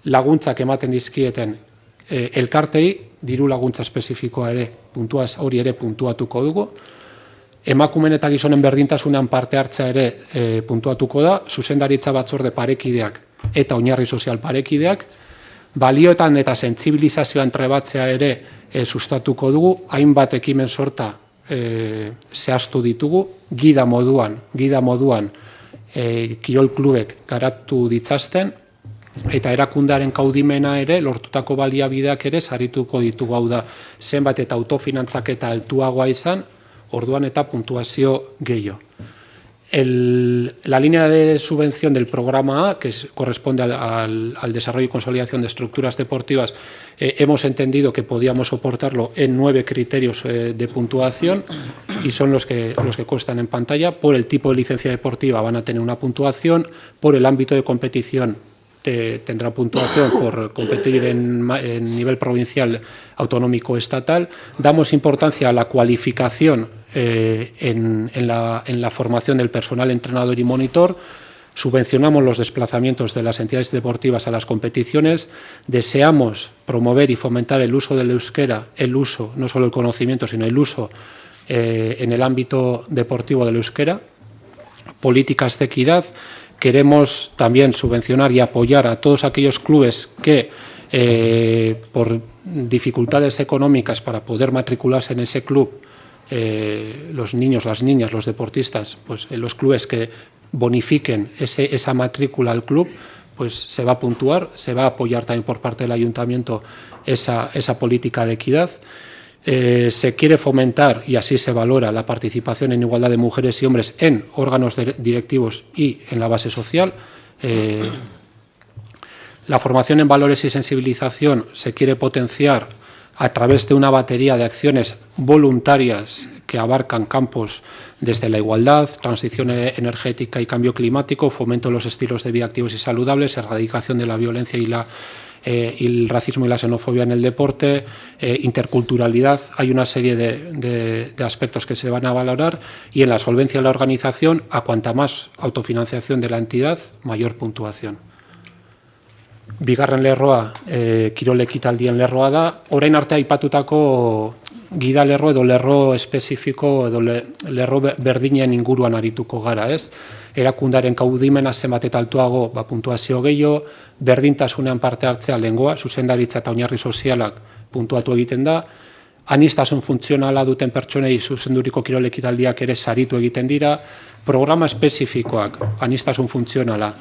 laguntzak ematen dizkieten elkartei diru laguntza espezifikoa ere hori ere puntuatuko dugu. Emakumeen eta gizonen berdintasunean parte hartzea ere puntuatuko da, zuzendaritza batzorde parekideak eta oinarri sozial parekideak, balioetan eta sentsibilizazioan trebatzea ere sustatuko dugu, hainbat ekimen sorta zehaztu ditugu, gida moduan kirol klubek garatu ditzazten, eta erakundearen kaudimena ere, lortutako baliabideak ere sarituko ditugu, hau da, zenbat eta autofinantzaketa altuagoa izan, orduan eta puntuazio gehiago. La línea de subvención del programa A, que corresponde al desarrollo y consolidación de estructuras deportivas, hemos entendido que podíamos soportarlo en 9 criterios de puntuación y son los que constan en pantalla. Por el tipo de licencia deportiva van a tener una puntuación, por el ámbito de competición tendrá puntuación por competir en nivel provincial, autonómico, estatal. Damos importancia a la cualificación en la formación del personal entrenador y monitor, Subvencionamos los desplazamientos de las entidades deportivas a las competiciones. Deseamos promover y fomentar el uso del euskera, el uso, no solo el conocimiento, sino el uso en el ámbito deportivo del euskera. Políticas de equidad. Queremos también subvencionar y apoyar a todos aquellos clubes que, por dificultades económicas para poder matricularse en ese club, los niños, las niñas, los deportistas, pues los clubes que bonifiquen esa matrícula al club, pues se va a puntuar, se va a apoyar también por parte del ayuntamiento esa política de equidad. Se quiere fomentar, y así se valora, la participación en igualdad de mujeres y hombres en órganos directivos y en la base social. La formación en valores y sensibilización se quiere potenciar a través de una batería de acciones voluntarias que abarcan campos desde la igualdad, transición energética y cambio climático, fomento de los estilos de vida activos y saludables, erradicación de la violencia y el racismo y la xenofobia en el deporte, interculturalidad. Hay una serie de aspectos que se van a valorar, y en la solvencia de la organización, a cuanta más autofinanciación de la entidad, mayor puntuación. Bigarren lerroa, kirol ekitaldien lerroa da. Orain arte aipatutako gida lerro edo lerro espezifiko edo lerro berdinen inguruan arituko gara, ez? Erakundaren kaudimena zenbat eta altuago puntuazio gehiago, berdintasunean parte hartzea lehengoa, zuzendaritza eta oinarri sozialak puntuatu egiten da, aniztasun funtzionala duten pertsonei zuzenduriko kirol ekitaldiak ere saritu egiten dira, programa espezifikoak, aniztasun funtzionala,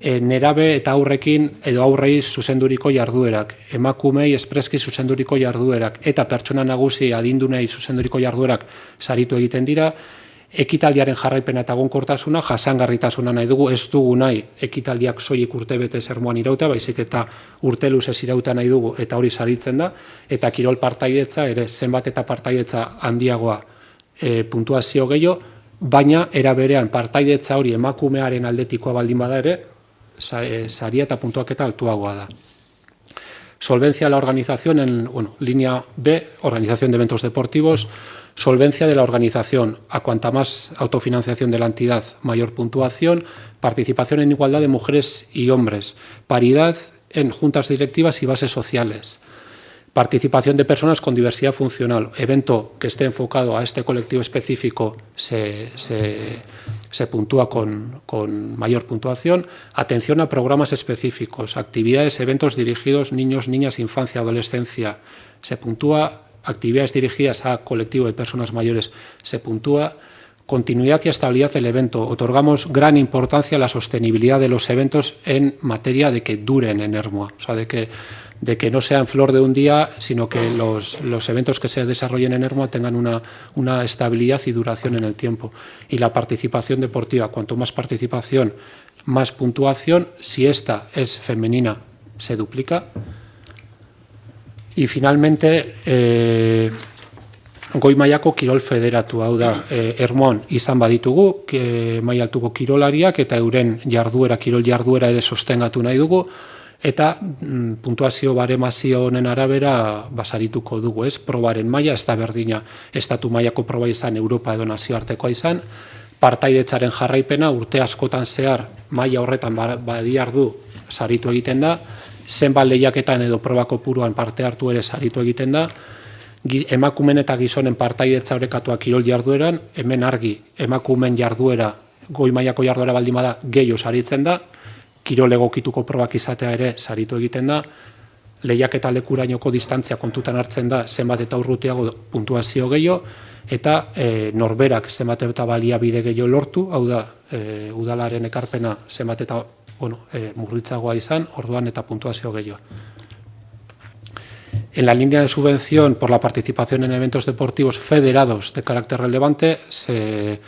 nerabe eta aurrekin edo aurrei zuzenduriko jarduerak, emakumei espreski zuzenduriko jarduerak eta pertsona nagusi adindunei zuzenduriko jarduerak saritu egiten dira. Ekitaldiaren jarraipena eta egonkortasuna, jasangarritasuna nahi dugu, ez dugu nahi ekitaldiak soilik urtebete ermuan irautea, baizik eta urte luzez irautea nahi dugu, eta hori saritzen da, eta kirol partaidetza ere zenbat eta partaidetza handiagoa puntuazio gehiago, baina era berean partaidetza hori emakumearen aldetikoa baldin bada ere, saria eta puntuaketa altuagoa da. Solvencia de la organización en línea B, organización de eventos deportivos. Solvencia de la organización, a cuanta más autofinanciación de la entidad, mayor puntuación. Participación en igualdad de mujeres y hombres. Paridad en juntas directivas y bases sociales. Participación de personas con diversidad funcional. Evento que esté enfocado a este colectivo específico se puntúa con mayor puntuación. Atención a programas específicos, actividades, eventos dirigidos niños, niñas, infancia, adolescencia, se puntúa. Actividades dirigidas a colectivo de personas mayores, se puntúa. Continuidad y estabilidad del evento. Otorgamos gran importancia a la sostenibilidad de los eventos en materia de que duren en Ermua, o sea, de que no sean flor de un día, sino que los eventos que se desarrollen en Ermua tengan una estabilidad y duración en el tiempo. Y la participación deportiva, cuanto más participación, más puntuación. Si esta es femenina, se duplica. Y finalmente, goi mailako kirol federatu, hau da, Ermuan izan baditugu, maila altuko kirolariak eta euren jarduera, kirol jarduera ere sostengatu nahi dugu, eta puntuazio baremazio honen arabera basarituko dugu, ez? Probaren maila, ez da berdina estatu mailako proba izan, Europa edo nazioartekoa izan, partaidetzaren jarraipena urte askotan zehar maila horretan badiardu saritu egiten da, zenbat lehiaketan edo proba kopuruan parte hartu ere saritu egiten da, emakumen eta gizonen partaidetza orekatua kirol jardueran, hemen argi emakumen jarduera, goi mailako jarduera baldin bada gehiago saritzen da, kirol egokituko probak izatea ere saritu egiten da, lehiaketa lekurainoko distantzia kontutan hartzen da zenbat eta urrutiago puntuazio gehiago, eta norberak zenbat eta baliabide gehiago lortu, hau da, udalaren ekarpena zenbat eta murritzagoa izan, orduan eta puntuazio gehiago. En la línea de subvención por la participación en eventos deportivos federados de carácter relevante se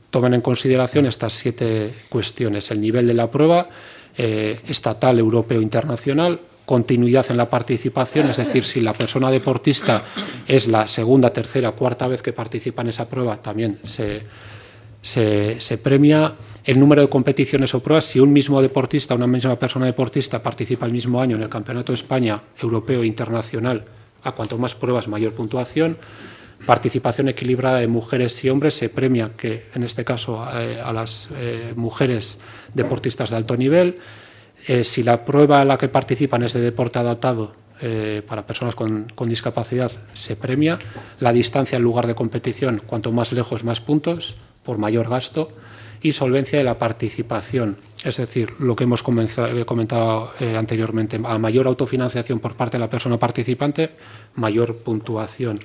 toman en consideración estas 7 cuestiones: el nivel de la prueba, estatal, europeo, internacional, continuidad en la participación, es decir, si la persona deportista es la segunda, tercera, cuarta vez que participa en esa prueba, también se premia. El número de competiciones o pruebas, si un mismo deportista, una misma persona deportista participa el mismo año en el Campeonato de España, europeo e internacional, a cuanto más pruebas, mayor puntuación. participación equilibrada de mujeres y hombres, se premia que, en este caso, a las mujeres deportistas de alto nivel. Si la prueba en la que participan es de deporte adaptado para personas con discapacidad, se premia. La distancia en lugar de competición, cuanto más lejos, más puntos, por mayor gasto. Y solvencia de la participación, es decir, lo que hemos comentado anteriormente, a mayor autofinanciación por parte de la persona participante, mayor puntuación.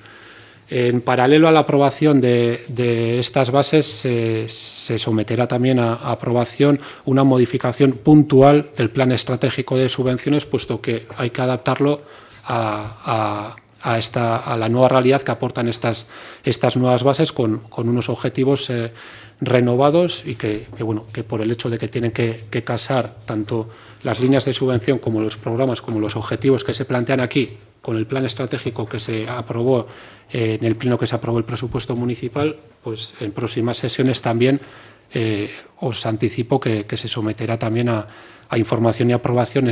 En paralelo a la aprobación de estas bases, se someterá también a aprobación una modificación puntual del plan estratégico de subvenciones, puesto que hay que adaptarlo a la nueva realidad que aportan estas nuevas bases con unos objetivos renovados y que por el hecho de que tienen que casar tanto las líneas de subvención como los programas, como los objetivos que se plantean aquí, con el plan estratégico que se aprobó en el pleno que se aprobó el presupuesto municipal, pues en próximas sesiones también os anticipo que se someterá también a información y aprobación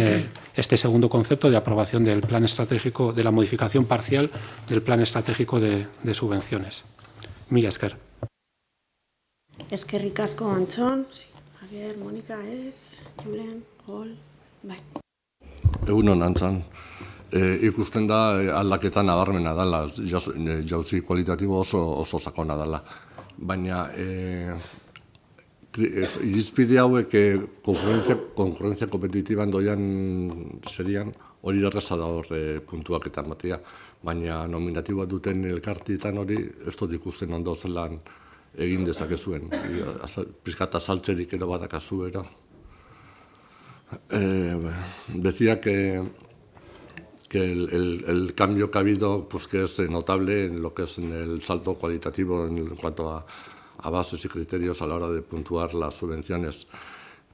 este segundo concepto de aprobación del plan estratégico, de la modificación parcial del plan estratégico de subvenciones. Mila esker.
Eskerrik asko, Antxon. Javier, Mónica, Julen, Gol, bai.
Egunon, Antxon. Ikusten da aldaketa nabarmena dela, jauzi kualitatibo oso sakona dela. Baina irizpide hauek konkurrentzia kompetitiban doian serian, hori erraza da hor puntuak eta matea. Baina nominatiboa duten elkartietan hori ez dut ikusten ondo zelan egin dezakezuen. Pizkata saltzerik ero badakazu ero. Decía que el cambio que ha habido, pues que es notable en lo que es en el salto cualitativo en cuanto a bases y criterios a la hora de puntuar las subvenciones,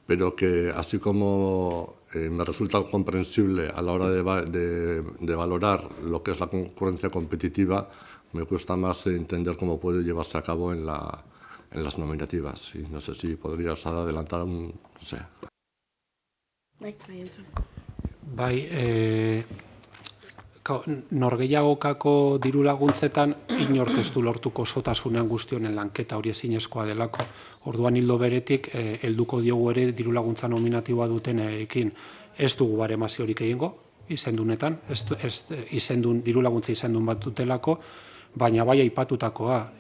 pero que así como me resulta comprensible a la hora de valorar lo que es la concurrencia competitiva, me cuesta más entender cómo puede llevarse a cabo en las nominativas. Y no sé si podrías adelantar no sé.
Norgehiagokako diru laguntzetan inork ez du lortuko osotasunean guzti honen lanketa, hori ezinezkoa delako. Orduan ildo beretik helduko diogu ere diru laguntza nominatiboa dutenekin. Ez dugu baremaziorik egingo izendunetan, diru laguntza izendun bat dutelako, baina bai aipatutakoa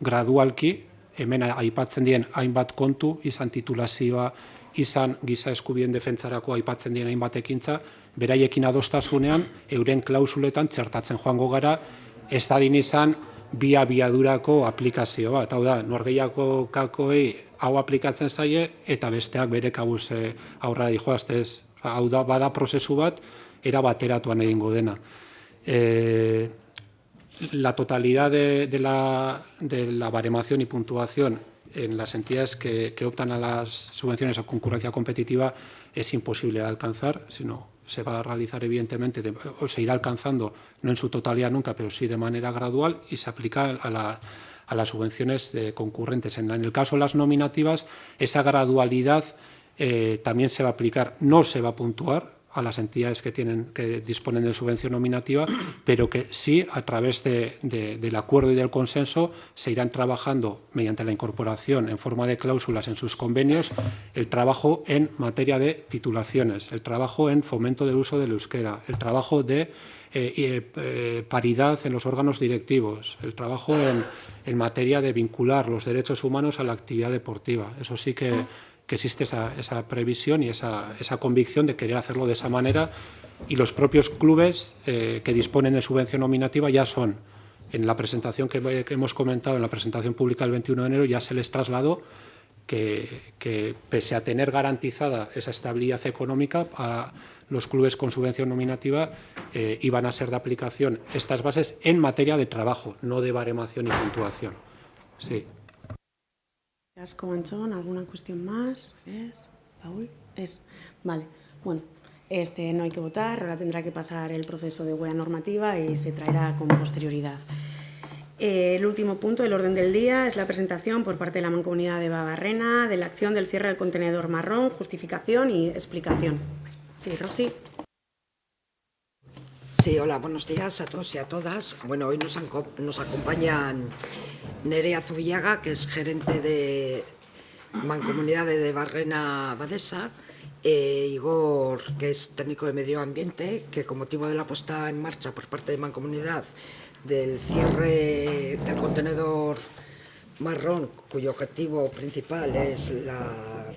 gradualki, hemen aipatzen dien hainbat kontu, izan titulazioa, izan giza eskubien defentsarako aipatzen dien hainbat ekintza, beraiekin adostasunean, euren klausuletan txertatzen joango gara, ez dadin izan bi-abiadurako aplikazio bat. Hau da, norgehiagokoei hau aplikatzen zaie, eta besteak bere kabuz aurrera dijoaztez. Hau da, bada prozesu bat, era bateratuan egingo dena. La totalidad de la baremación y puntuación en las entidades que optan a las subvenciones a concurrencia competitiva es imposible de alcanzar, sino se va a realizar evidentemente, o se irá alcanzando, no en su totalidad nunca, pero sí de manera gradual, y se aplica a las subvenciones concurrentes. En el caso de las nominativas, esa gradualidad también se va a aplicar, no se va a puntuar a las entidades que disponen de subvención nominativa, pero que sí, a través del acuerdo y del consenso, se irán trabajando mediante la incorporación en forma de cláusulas en sus convenios el trabajo en materia de titulaciones, el trabajo en fomento del uso del euskera, el trabajo de paridad en los órganos directivos, el trabajo en materia de vincular los derechos humanos a la actividad deportiva. Eso sí que existe esa previsión y esa convicción de querer hacerlo de esa manera, y los propios clubes que disponen de subvención nominativa ya son, en la presentación que hemos comentado, en la presentación pública el 21 de enero, ya se les trasladó que pese a tener garantizada esa estabilidad económica a los clubes con subvención nominativa, iban a ser de aplicación estas bases en materia de trabajo, no de baremación y puntuación. Sí.
Asco, Antxon, ¿alguna cuestión más? ¿Paul? Vale, bueno, no hay que votar, ahora tendrá que pasar el proceso de huella normativa y se traerá con posterioridad. El último punto del orden del día es la presentación por parte de la Mancomunidad de Babarrena de la acción del cierre del contenedor marrón, justificación y explicación. Sí, Rosy.
Sí, hola, buenos días a todos y a todas. Bueno, hoy nos acompañan Nerea Zubillaga, que es gerente de Mancomunidad de Barrena Badesa, Igor, que es técnico de medio ambiente, que con motivo de la puesta en marcha por parte de Mancomunidad del cierre del contenedor marrón, cuyo objetivo principal es la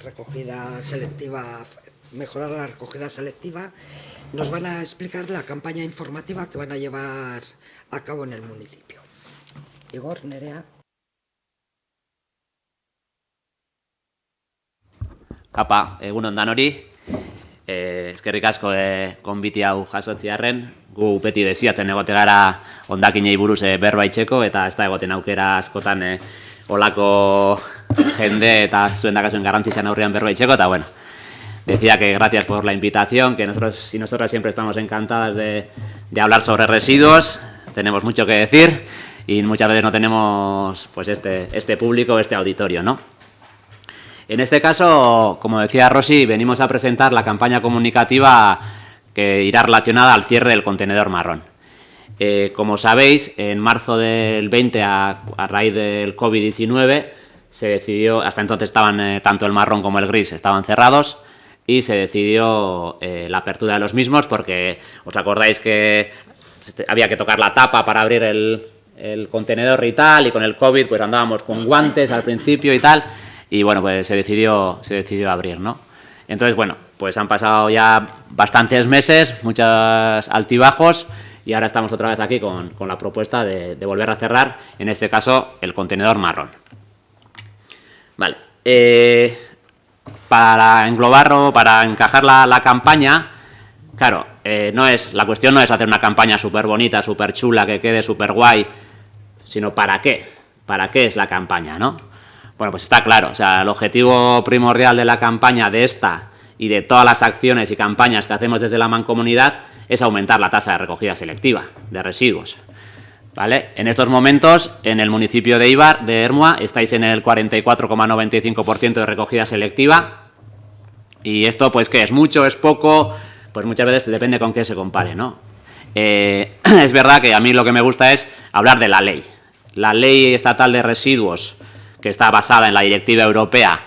recogida selectiva, mejorar la recogida selectiva, nos van a explicar la campaña informativa que van a llevar a cabo en el municipio. Igor, Nerea.
Kapa, egunon danori, eskerrik asko gonbiti hau jasotziarren, gu beti desiatzen egote gara hondakinei buruz berbaitzeko, eta ez da egoten aukera askotan olako jende eta zuen dakazuen garrantzitzean aurrean berbaitzeko, eta bueno, decía que gracias por la invitación, que nosotros y nosotras siempre estamos encantadas de hablar sobre residuos, tenemos mucho que decir y muchas veces no tenemos pues este público, este auditorio, ¿no? En este caso, como decía Rosy, venimos a presentar la campaña comunicativa que irá relacionada al cierre del contenedor marrón. Como sabéis, en marzo del 20, a raíz del COVID-19, se decidió, hasta entonces estaban tanto el marrón como el gris estaban cerrados, y se decidió la apertura de los mismos porque os acordáis que había que tocar la tapa para abrir el contenedor y tal, y con el COVID pues andábamos con guantes al principio y tal, y bueno, pues se decidió abrir, ¿no? Entonces, bueno, pues han pasado ya bastantes meses, muchos altibajos, y ahora estamos otra vez aquí con la propuesta de volver a cerrar, en este caso, el contenedor marrón. Vale. Para englobar o para encajar la campaña, claro, la cuestión no es hacer una campaña súper bonita, súper chula, que quede súper guay, sino ¿para qué? ¿Para qué es la campaña, no? Bueno, pues está claro, o sea, el objetivo primordial de la campaña de esta y de todas las acciones y campañas que hacemos desde la Mancomunidad es aumentar la tasa de recogida selectiva de residuos. ¿Vale? En estos momentos, en el municipio de Eibar, de Ermua, estáis en el 44,95% de recogida selectiva. Y esto, pues, ¿qué es? ¿Mucho? ¿Es poco? Pues muchas veces depende con qué se compare, ¿no? Es verdad que a mí lo que me gusta es hablar de la ley. La ley estatal de residuos, que está basada en la directiva europea,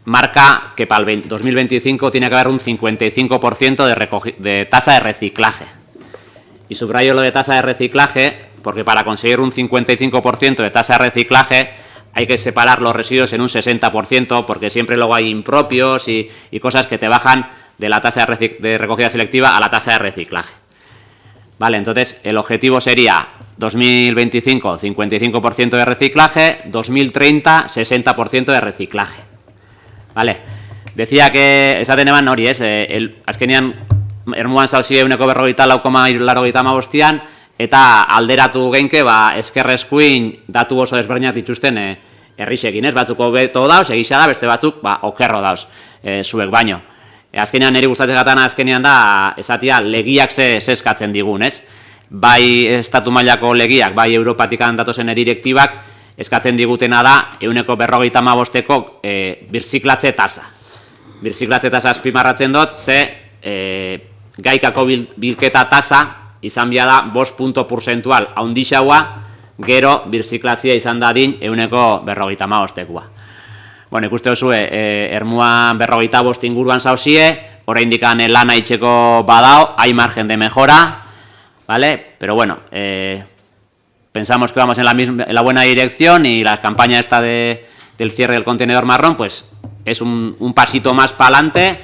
marca que para el 2025 tiene que haber un 55% de tasa de reciclaje. Y subrayo lo de tasa de reciclaje porque para conseguir un 55% de tasa de reciclaje hay que separar los residuos en un 60%, porque siempre luego hay impropios y cosas que te bajan de la tasa de recogida selectiva a la tasa de reciclaje. Vale, entonces el objetivo sería 2025 55% de reciclaje, 2030 60% de reciclaje. Vale, decía que esaten eban hori, azkenean Ermuan zauzide 1,94,85 eta alderatu genke, esker eskuin datu oso desberdinak dituzten herrixekin, batzuk hobeto dauz, egisa da, beste batzuk okerro dauz, zuek baino. Azkenean niri gustatzen gatana azkenean da, esatia, legiak ze eskatzen digun, ez? Bai estatu mailako legiak, bai Europatikan datozen direktibak, eskatzen digutena da, 1,55ko birziklatze tasa. Birziklatze tasa azpimarratzen dut, ze gaikako bilketa tasa, izan bia da 5 punto porcentual haundixaua, gero birziklatzia izan dadin 1,55koa. Bueno, ikuste duzue, Ermuan 55 inguruan zauzie, oraindik lana itxeko badao, hay margen de mejora, ¿vale? Pero bueno, pensamos que vamos en la buena dirección y la campaña esta del cierre del contenedor marrón, pues es un pasito más para adelante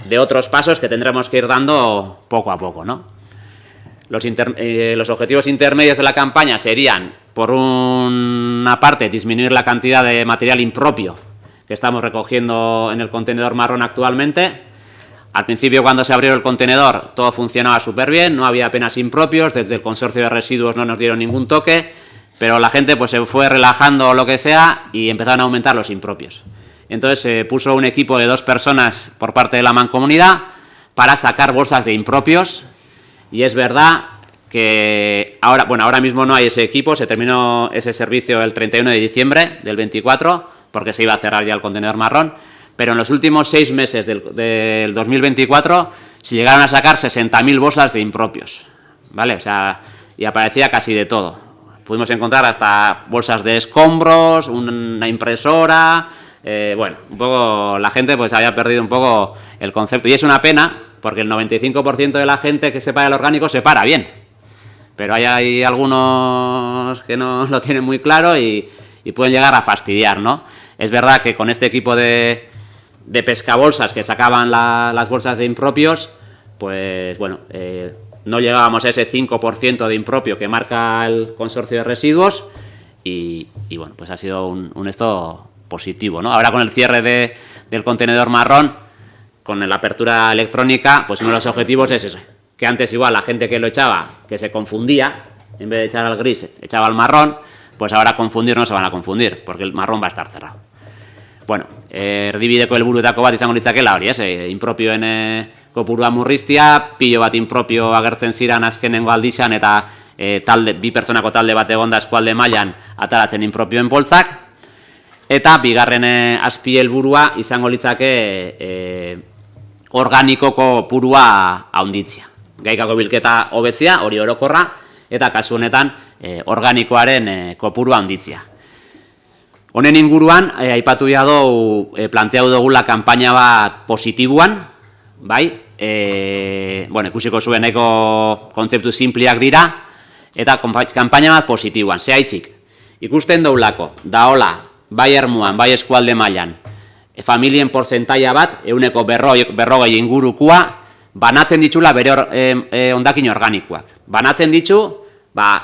de otros pasos que tendremos que ir dando poco a poco, ¿no? Los objetivos intermedios de la campaña serían, por una parte, disminuir la cantidad de material impropio que estamos recogiendo en el contenedor marrón actualmente. Al principio, cuando se abrió el contenedor, todo funcionaba súper bien, no había apenas impropios, desde el consorcio de residuos no nos dieron ningún toque, pero la gente pues se fue relajando o lo que sea y empezaron a aumentar los impropios. Entonces se puso un equipo de 2 personas por parte de la Mancomunidad para sacar bolsas de impropios. Y es verdad que ahora mismo no hay ese equipo, se terminó ese servicio el 31 de diciembre del 24, porque se iba a cerrar ya el contenedor marrón, pero en los últimos 6 meses del 2024 se llegaron a sacar 60.000 bolsas de impropios, ¿vale? O sea, y aparecía casi de todo. Pudimos encontrar hasta bolsas de escombros, una impresora, bueno, un poco la gente pues había perdido un poco el concepto. Y es una pena, porque el 95% de la gente que separa el orgánico separa bien. Pero hay algunos que no lo tienen muy claro y pueden llegar a fastidiar, ¿no? Es verdad que con este equipo de pescabolsas que sacaban las bolsas de impropios, pues bueno, no llegábamos a ese 5% de impropio que marca el consorcio de residuos y bueno, pues ha sido un esto positivo, ¿no? Ahora con el cierre del contenedor marrón, con la apertura electrónica, pues uno de los objetivos es ese, que antes igual la gente que lo echaba, que se confundía, en vez de echar al gris, echaba al marrón, pues ahora confundir no se van a confundir, porque el marrón va a estar cerrado. Bueno, erdibideko helburuetako bat izango litzakela hori, impropioen kopurua murriztia, pilo bat impropio agertzen ziran azkenengo aldizan eta bi pertsonako talde bat egonda eskualde mailan ataratzen impropioen poltsak, eta bigarren azpi helburua izango litzake organikoko purua haunditzia. Gaikako bilketa hobetzea, hori orokorra, eta kasu honetan organikoaren kopurua haunditzia. Honen inguruan, aipatu dugu, planteatu dugula kanpaina bat positiboan, bai? Bueno, ikusiko zuen nahiko kontzeptu simpliak dira, eta kanpaina bat positiboan, zehaitzik. Ikusten dugulako, daola, bai Ermuan, bai eskualde mailan, familien portzentaia bat, 140 ingurukua, banatzen ditula bere hondakin organikoak. Banatzen ditu,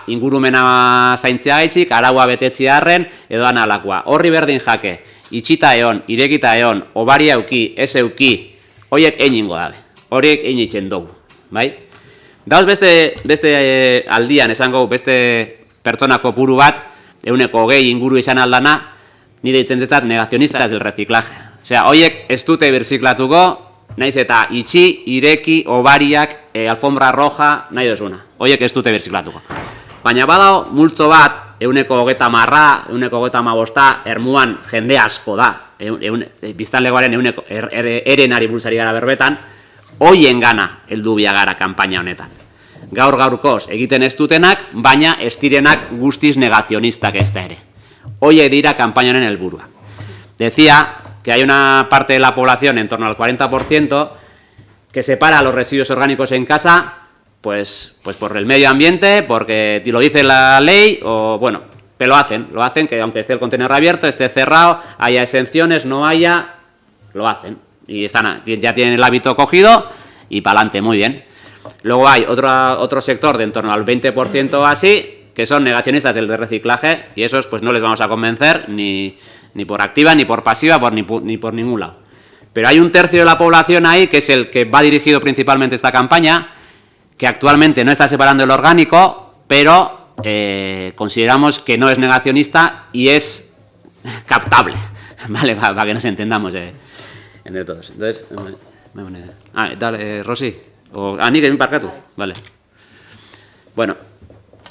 ingurumena zaintzea gaitxik, araua betetzea harren, edo analakoa. Horri berdin jake, itxita egon, irekita egon, obari euki, ez euki, horiek einingo dabe. Horiek einitzen dugu, bai? Dauz beste aldian, esango, beste pertsonako puru bat, 120 inguru izan aldana, nire ditzen zetzat negazionistas del reciclaje. Osea, horiek ez dute birziklatuko, naiz eta itxi, ireki, obariak, alfombra roja, nahi duzuna. Horiek ez dute birziklatuko. Baina badao multzo bat, 130, 135, Ermuan jende asko da, biztanlegoaren erenari bultzari gara berbetan, hoien gana heldu biagara kanpaina honetan. Gaur-gaurkoz egiten ez dutenak, baina ez direnak guztiz negazionistak ez da ere. Hoiek dira kanpaina honen helburua. Decía que hay una parte de la población, en torno al 40%, que separa los residuos orgánicos en casa, pues por el medio ambiente, porque lo dice la ley, o bueno, pero lo hacen, que aunque esté el contenedor abierto, esté cerrado, haya exenciones, no haya, lo hacen. Y ya tienen el hábito cogido y para adelante, muy bien. Luego hay otro sector de en torno al 20% así, que son negacionistas del reciclaje, y esos pues no les vamos a convencer ni por activa, ni por pasiva, ni por ningún lado. Pero hay un tercio de la población ahí, que es el que va dirigido principalmente esta campaña, que actualmente no está separando el orgánico, pero consideramos que no es negacionista y es captable, ¿vale? Para que nos entendamos entre todos. Entonces, dale, Rosy. Ni que me parca tú. Vale. Bueno,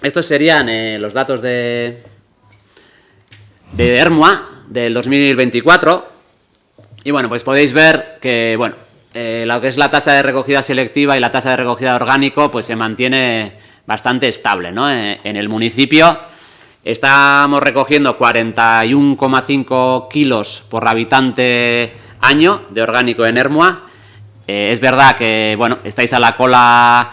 estos serían los datos de Ermua del 2024. Y bueno, pues podéis ver que, bueno, lo que es la tasa de recogida selectiva y la tasa de recogida orgánico, pues se mantiene bastante estable, ¿no? En el municipio estamos recogiendo 41,5 kilos por habitante año de orgánico en Ermua. Es verdad que, bueno, estáis a la cola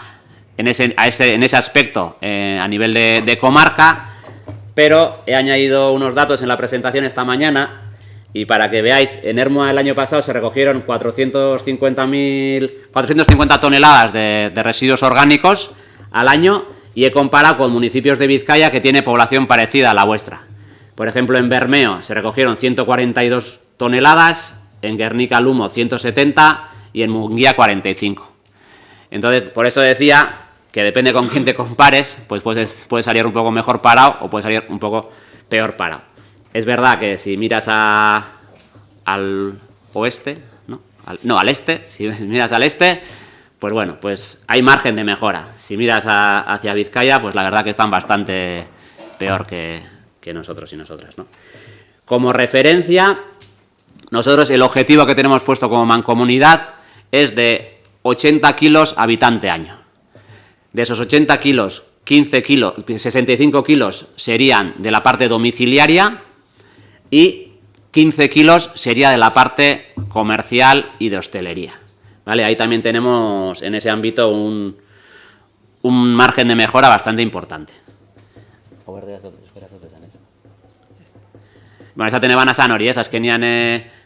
en ese aspecto a nivel de comarca, pero he añadido unos datos en la presentación esta mañana. Y para que veáis, en Ermua el año pasado se recogieron 450 toneladas de residuos orgánicos al año, y he comparado con municipios de Vizcaya que tiene población parecida a la vuestra. Por ejemplo, en Bermeo se recogieron 142 toneladas, en Guernica-Lumo 170 y en Munguía 45. Entonces, por eso decía que depende con quién te compares, pues puedes salir un poco mejor parado o puedes salir un poco peor parado. Es verdad que si miras al oeste, al este, si miras al este, pues bueno, pues hay margen de mejora. Si miras hacia Vizcaya, pues la verdad que están bastante peor que nosotros y nosotras, ¿no? Como referencia, nosotros el objetivo que tenemos puesto como mancomunidad es de 80 kilos habitante año. De esos 80 kilos, 65 kilos serían de la parte domiciliaria y 15 kilos sería de la parte comercial y de hostelería. ¿Vale? Ahí también tenemos en ese ámbito un margen de mejora bastante importante. Bueno, esaten eban azan hori, azkenian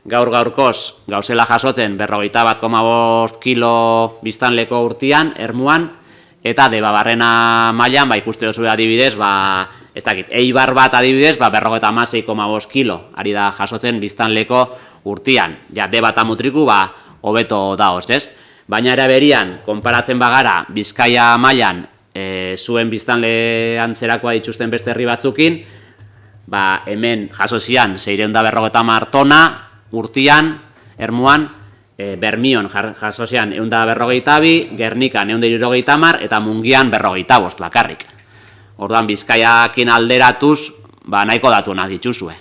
gaur-gaurkoz gauzela jasotzen 41,5 kilo biztanleko urtean, ermuan, eta Debabarrena mailan, ikuste duzu adibidez, ez dakit, Eibar bat adibidez, 56,5 kilo ari da jasotzen biztanleko urtean. Ja, Deba eta Mutriku, hobeto daoz, ez? Baina era berian, konparatzen bagara, Bizkaia mailan zuen biztanle antzerakoa dituzten beste herri batzukin, hemen jaso zian 650 tona urtean, ermuan, Bermion jaso zian 152, Gernikan 170 eta Mungian 45 bakarrik. Orduan Bizkaiakin alderatuz, nahiko datunak dituzue.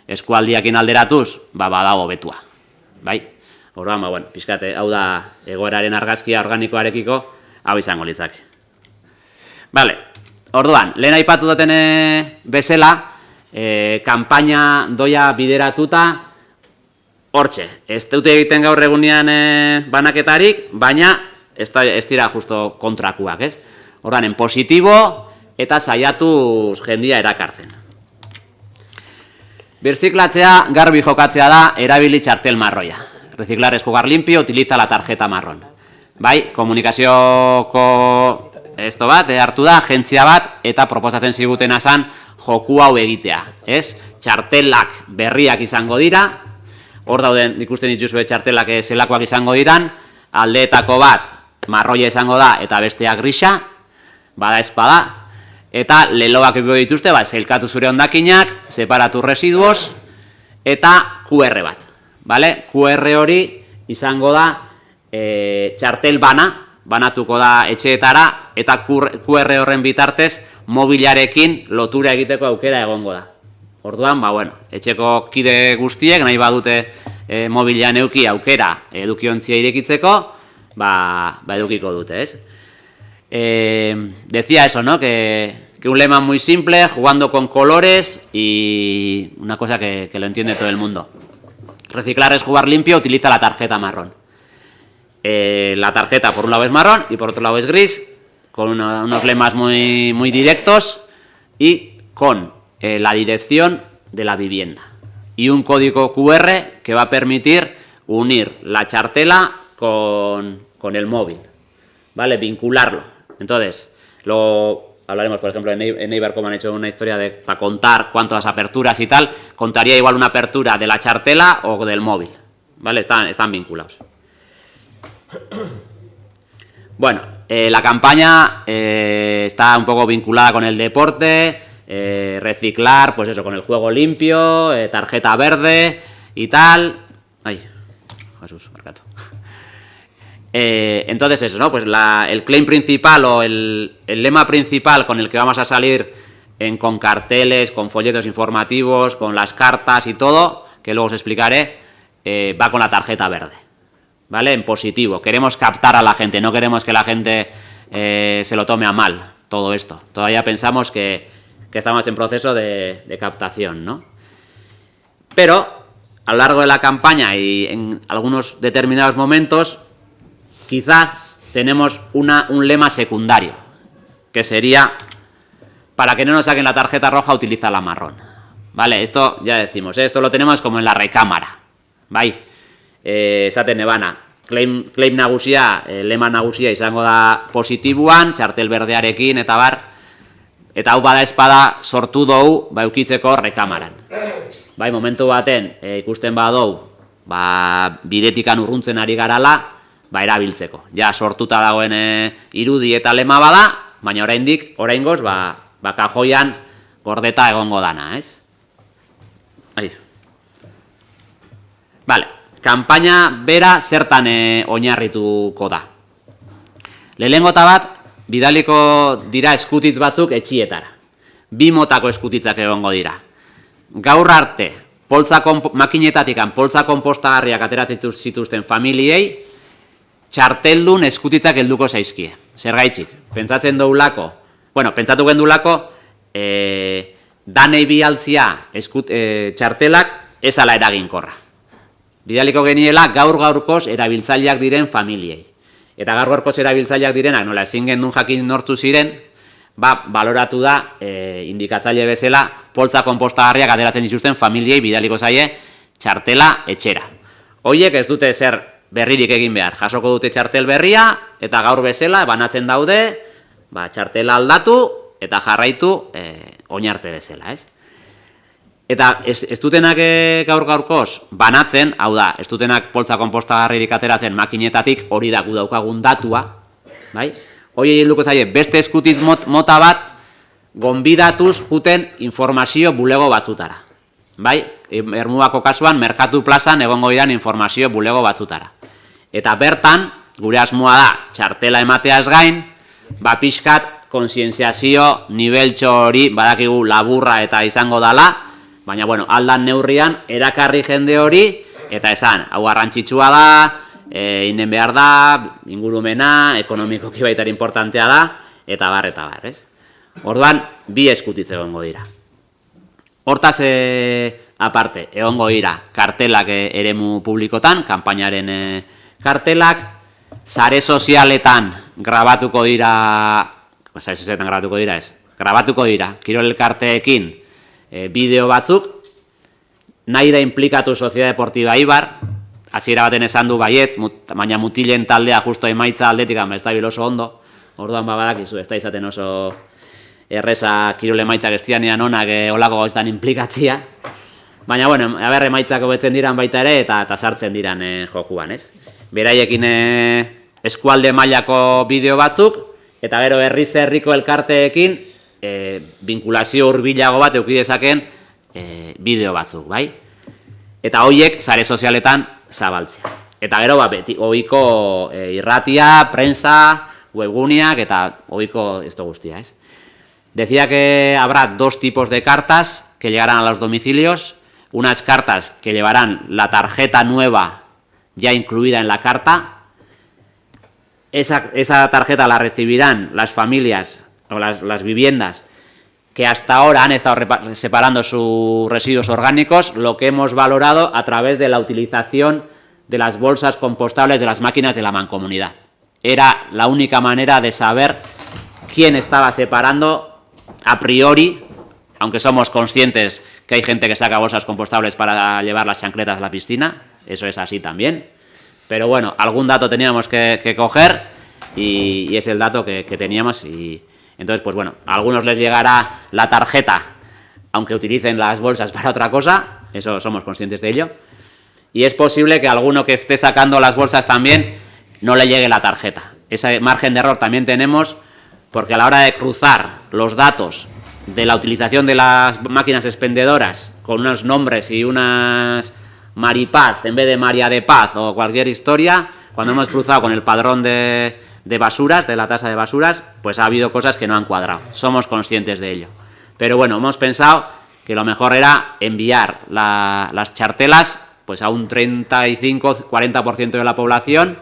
Eskualdiakin alderatuz, badago betua. Bai? Orduan, pixkate, hau da egoeraren argazkia organikoarekiko, hau izango litzake. Bale, orduan, lehen aipatu duten bezala, kanpaina doia bideratuta, hortxe, ez dute egiten gaur egunean banaketarik, baina ez dira justo kontrakuak, ez? Orduan, en positibo eta saiatuz jendia erakartzen. Birziklatzea, garbi jokatzea da, erabili txartel marroia. Reciclar es jugar limpio, utiliza la tarjeta marrón. Bai, komunikazioko esto bat, hartu da, agentzia bat, eta proposatzen ziguten azan joku hau egitea. Ez? Txartelak berriak izango dira, hor dauden ikusten dituzue txartelak zelakoak izango diran, aldeetako bat marroia izango da eta bestea grisa, bada espada, eta leloak egiko dituzte, zelkatu zure hondakinak, separatu residuos, eta QR bat. Vale? QR hori izango da txartel banatuko da etxeetara, eta QR horren bitartez mobilarekin lotura egiteko aukera egongo da. Orduan, etxeko kide guztiek nahi badute mobilan euki aukera edukiontzia irekitzeko, edukiko dute, ez? Decía eso, ¿no? Que un lema muy simple, jugando con colores y una cosa que lo entiende todo el mundo. Reciclar es jugar limpio, utiliza la tarjeta marrón. La tarjeta por un lado es marrón y por otro lado es gris, con unos lemas muy directos y con la dirección de la vivienda. Y un código QR que va a permitir unir la chartela con el móvil, ¿vale? Vincularlo. Entonces, hablaremos, por ejemplo, en Eibar, como han hecho una historia para contar cuántas aperturas y tal, contaría igual una apertura de la chartela o del móvil, ¿vale? Están vinculados. Bueno, la campaña está un poco vinculada con el deporte, reciclar, pues eso, con el juego limpio, tarjeta verde y tal. Ay, Jesús, marcato. Entonces eso, ¿no? Pues el claim principal o el lema principal con el que vamos a salir con carteles, con folletos informativos, con las cartas y todo, que luego os explicaré, va con la tarjeta verde, ¿vale? En positivo. Queremos captar a la gente, no queremos que la gente se lo tome a mal todo esto. Todavía pensamos que estamos en proceso de captación, ¿no? Pero a lo largo de la campaña y en algunos determinados momentos, quizás tenemos un lema secundario, que sería, para que no nos saquen la tarjeta roja, utiliza la marrón. Vale, esto ya decimos, esto lo tenemos como en la recámara. Bai, esaten ebana, claim nagusia, lema nagusia izango da positibuan, txartel berdearekin eta bar, eta hau bada espada sortu dugu eukitzeko rekamaran. Bai, momentu baten ikusten badou, bidetikan urruntzen ari garala, erabiltzeko. Ja sortuta dagoen irudi eta lema bada, baina oraingoz kajoian gordeta egongo dana, ez? Vale, kanpaina bera zertan oinarrituko da. Lehenengo eta bat, bidaliko dira eskutitz batzuk etxietara. 2 motako eskutitzak egongo dira. Gaur arte, makinetatik poltza konpostagarriak ateratzen zituzten familiei, txarteldun eskutitzak helduko zaizkie. Zergaitzik, pentsatzen doulako, pentsatu gendulako, danei bialtzia txartelak ez ala eraginkorra. Bidaliko geniela gaur-gaurkoz erabiltzaileak diren familiei. Eta gaur-gaurkoz erabiltzaileak direnak, nola ezin gendun jakin nortzu ziren, baloratu da indikatzaile bezala poltsa konpostagarriak ateratzen dituzten familiei bidaliko zaie txartela etxera. Hoiek ez dute zer berririk egin behar. Jasoko dute txartel berria eta gaur bezala banatzen daude, txartela aldatu eta jarraitu oinarte bezala, ez? Eta ez dutenak gaur-gaurkoz banatzen, hau da, ez dutenak poltsa konpostagarririk ateratzen makinetatik, hori da gu daukagun datua, bai? Hoi helduko zaie, beste eskutiz mota bat, gonbidatuz juten informazio bulego batzutara. Bai? Ermuako kasuan, Merkatu plazan egongo diran informazio bulego batzutara. Eta bertan, gure asmoa da, txartela emateaz gain, pixkat kontzientziazio nibeltxo hori, badakigu laburra eta izango dala, baina, aldan neurrian, erakarri jende hori, eta esan, hau garrantzitsua da, inden behar da, ingurumena, ekonomikoki baita importantea da, eta bar, ez? Orduan, bi eskutitz egongo dira. Hortaz, aparte, egongo dira kartelak eremu publikotan, kanpainaren kartelak, sare sozialetan grabatuko dira, grabatuko dira, Kirol Elkarteekin bideo batzuk, nahi da implikatu Sociedad Deportiva Eibar, hasiera baten esan du baietz, baina mutilen taldea justo emaitza aldetik, ez da bil oso ondo, orduan badakizu, ez da izaten oso erreza kirol emaitzak ez dianean onak olako gauztan implikatzia. Baina, emaitzak hobetzen diran baita ere eta sartzen diran jokuan, ez? Beraiekin eskualde mailako bideo batzuk, eta gero herriko elkarteekin binkulazio hurbilago bat eduki dezaken bideo batzuk, bai? Eta hoiek sare sozialetan zabaltzea. Eta gero, ohiko irratia, prensa, webguneak eta ohiko esto guztia, ez? Decía que habrá dos tipos de cartas que llegarán a los domicilios, unas cartas que llevarán la tarjeta nueva ya incluida en la carta. Esa tarjeta la recibirán las familias o las viviendas que hasta ahora han estado separando sus residuos orgánicos, lo que hemos valorado a través de la utilización de las bolsas compostables de las máquinas de la mancomunidad. Era la única manera de saber quién estaba separando a priori, aunque somos conscientes que hay gente que saca bolsas compostables para llevar las chancletas a la piscina, eso es así también, pero algún dato teníamos que coger y es el dato que teníamos y entonces, a algunos les llegará la tarjeta, aunque utilicen las bolsas para otra cosa, eso somos conscientes de ello, y es posible que a alguno que esté sacando las bolsas también no le llegue la tarjeta. Ese margen de error también tenemos, porque a la hora de cruzar los datos de la utilización de las máquinas expendedoras con unos nombres y unas Maripaz en vez de María de Paz o cualquier historia, cuando hemos cruzado con el padrón de basuras, de la tasa de basuras, pues ha habido cosas que no han cuadrado. Somos conscientes de ello. Pero hemos pensado que lo mejor era enviar las chartelas pues a un 35-40% de la población,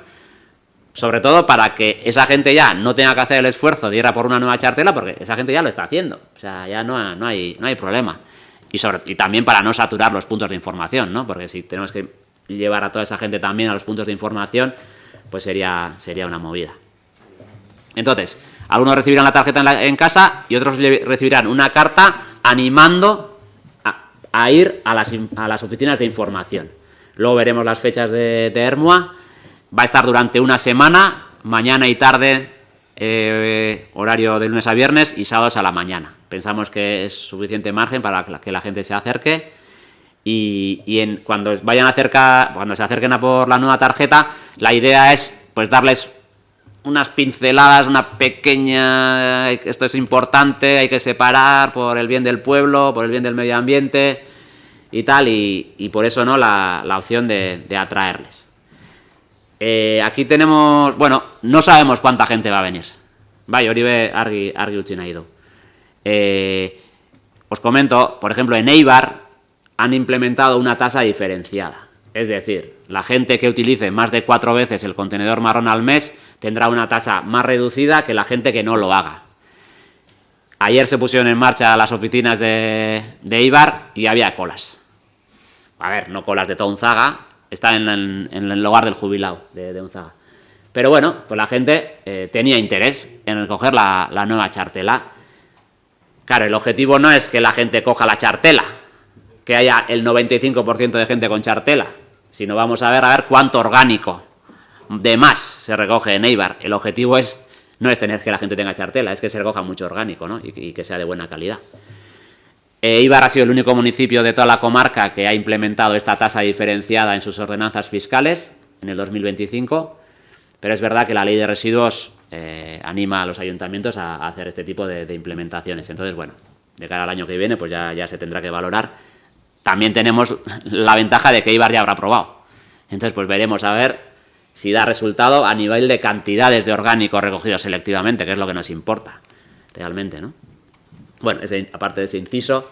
sobre todo para que esa gente ya no tenga que hacer el esfuerzo de ir a por una nueva chartela, porque esa gente ya lo está haciendo, o sea, ya no hay problema. Y también para no saturar los puntos de información, ¿no? Porque si tenemos que llevar a toda esa gente también a los puntos de información, pues sería una movida. Entonces, algunos recibirán la tarjeta en casa y otros recibirán una carta animando a ir a las oficinas de información. Luego veremos las fechas de Ermua. Va a estar durante una semana, mañana y tarde, horario de lunes a viernes y sábados a la mañana. Pensamos que es suficiente margen para que la gente se acerque y cuando se acerquen a por la nueva tarjeta, la idea es pues darles unas pinceladas, una pequeña, esto es importante, hay que separar por el bien del pueblo, por el bien del medio ambiente y tal, y por eso no la opción de atraerles. Aquí tenemos, no sabemos cuánta gente va a venir. Bai, hori argi utzi nahi du. Os comento, por ejemplo, en Eibar han implementado una tasa diferenciada. Es decir, la gente que utilice más de 4 veces el contenedor marrón al mes tendrá una tasa más reducida que la gente que no lo haga. Ayer se pusieron en marcha las oficinas de Eibar y había colas. A ver, no colas de toda Unzaga, está en el hogar del jubilado de Unzaga. Pero bueno, pues la gente tenía interés en recoger la nueva chartela. Claro, el objetivo no es que la gente coja la chartela, que haya el 95% de gente con chartela, sino vamos a ver cuánto orgánico de más se recoge en Eibar. El objetivo no es tener que la gente tenga chartela, es que se recoja mucho orgánico, ¿no? y que sea de buena calidad. Eibar ha sido el único municipio de toda la comarca que ha implementado esta tasa diferenciada en sus ordenanzas fiscales en el 2025, pero es verdad que la ley de residuos anima a los ayuntamientos a hacer este tipo de implementaciones. Entonces, bueno, de cara al año que viene, pues ya se tendrá que valorar. También tenemos la ventaja de que Eibar ya habrá probado. Entonces, pues veremos a ver si da resultado a nivel de cantidades de orgánicos recogidos selectivamente, que es lo que nos importa realmente, ¿no? Bueno, aparte de ese inciso,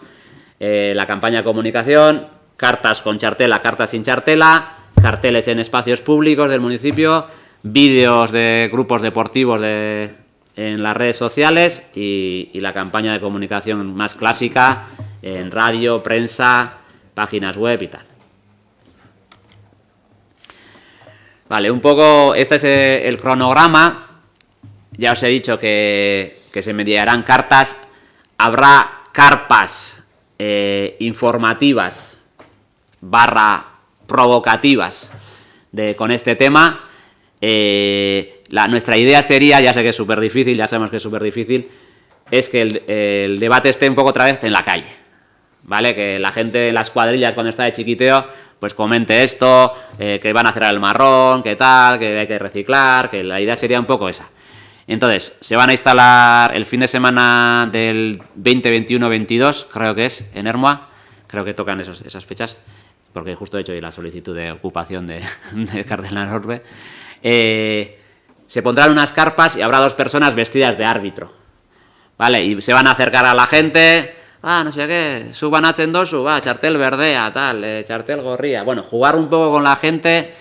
la campaña de comunicación, cartas con chartela, cartas sin chartela, carteles en espacios públicos del municipio, vídeos de grupos deportivos en las redes sociales y la campaña de comunicación más clásica en radio, prensa, páginas web y tal. Vale, un poco, este es el cronograma. Ya os he dicho que se mediarán cartas. Habrá carpas informativas / provocativas con este tema. Nuestra idea sería, ya sé que es súper difícil, ya sabemos que es súper difícil, es que el debate esté un poco otra vez en la calle, ¿vale? Que la gente de las cuadrillas cuando está de chiquiteo pues comente esto, que van a cerrar el marrón, que tal, que hay que reciclar, que la idea sería un poco esa. Entonces, se van a instalar el fin de semana del 20, 21, 22, creo que es, en Ermua, creo que tocan esas fechas, porque justo he hecho la solicitud de ocupación de Cardenal Orbe. Se pondrán unas carpas y habrá 2 personas vestidas de árbitro, ¿vale? Y se van a acercar a la gente, no sé qué, suban a Chendosu, chartel verdea, tal, chartel gorría. Bueno, jugar un poco con la gente.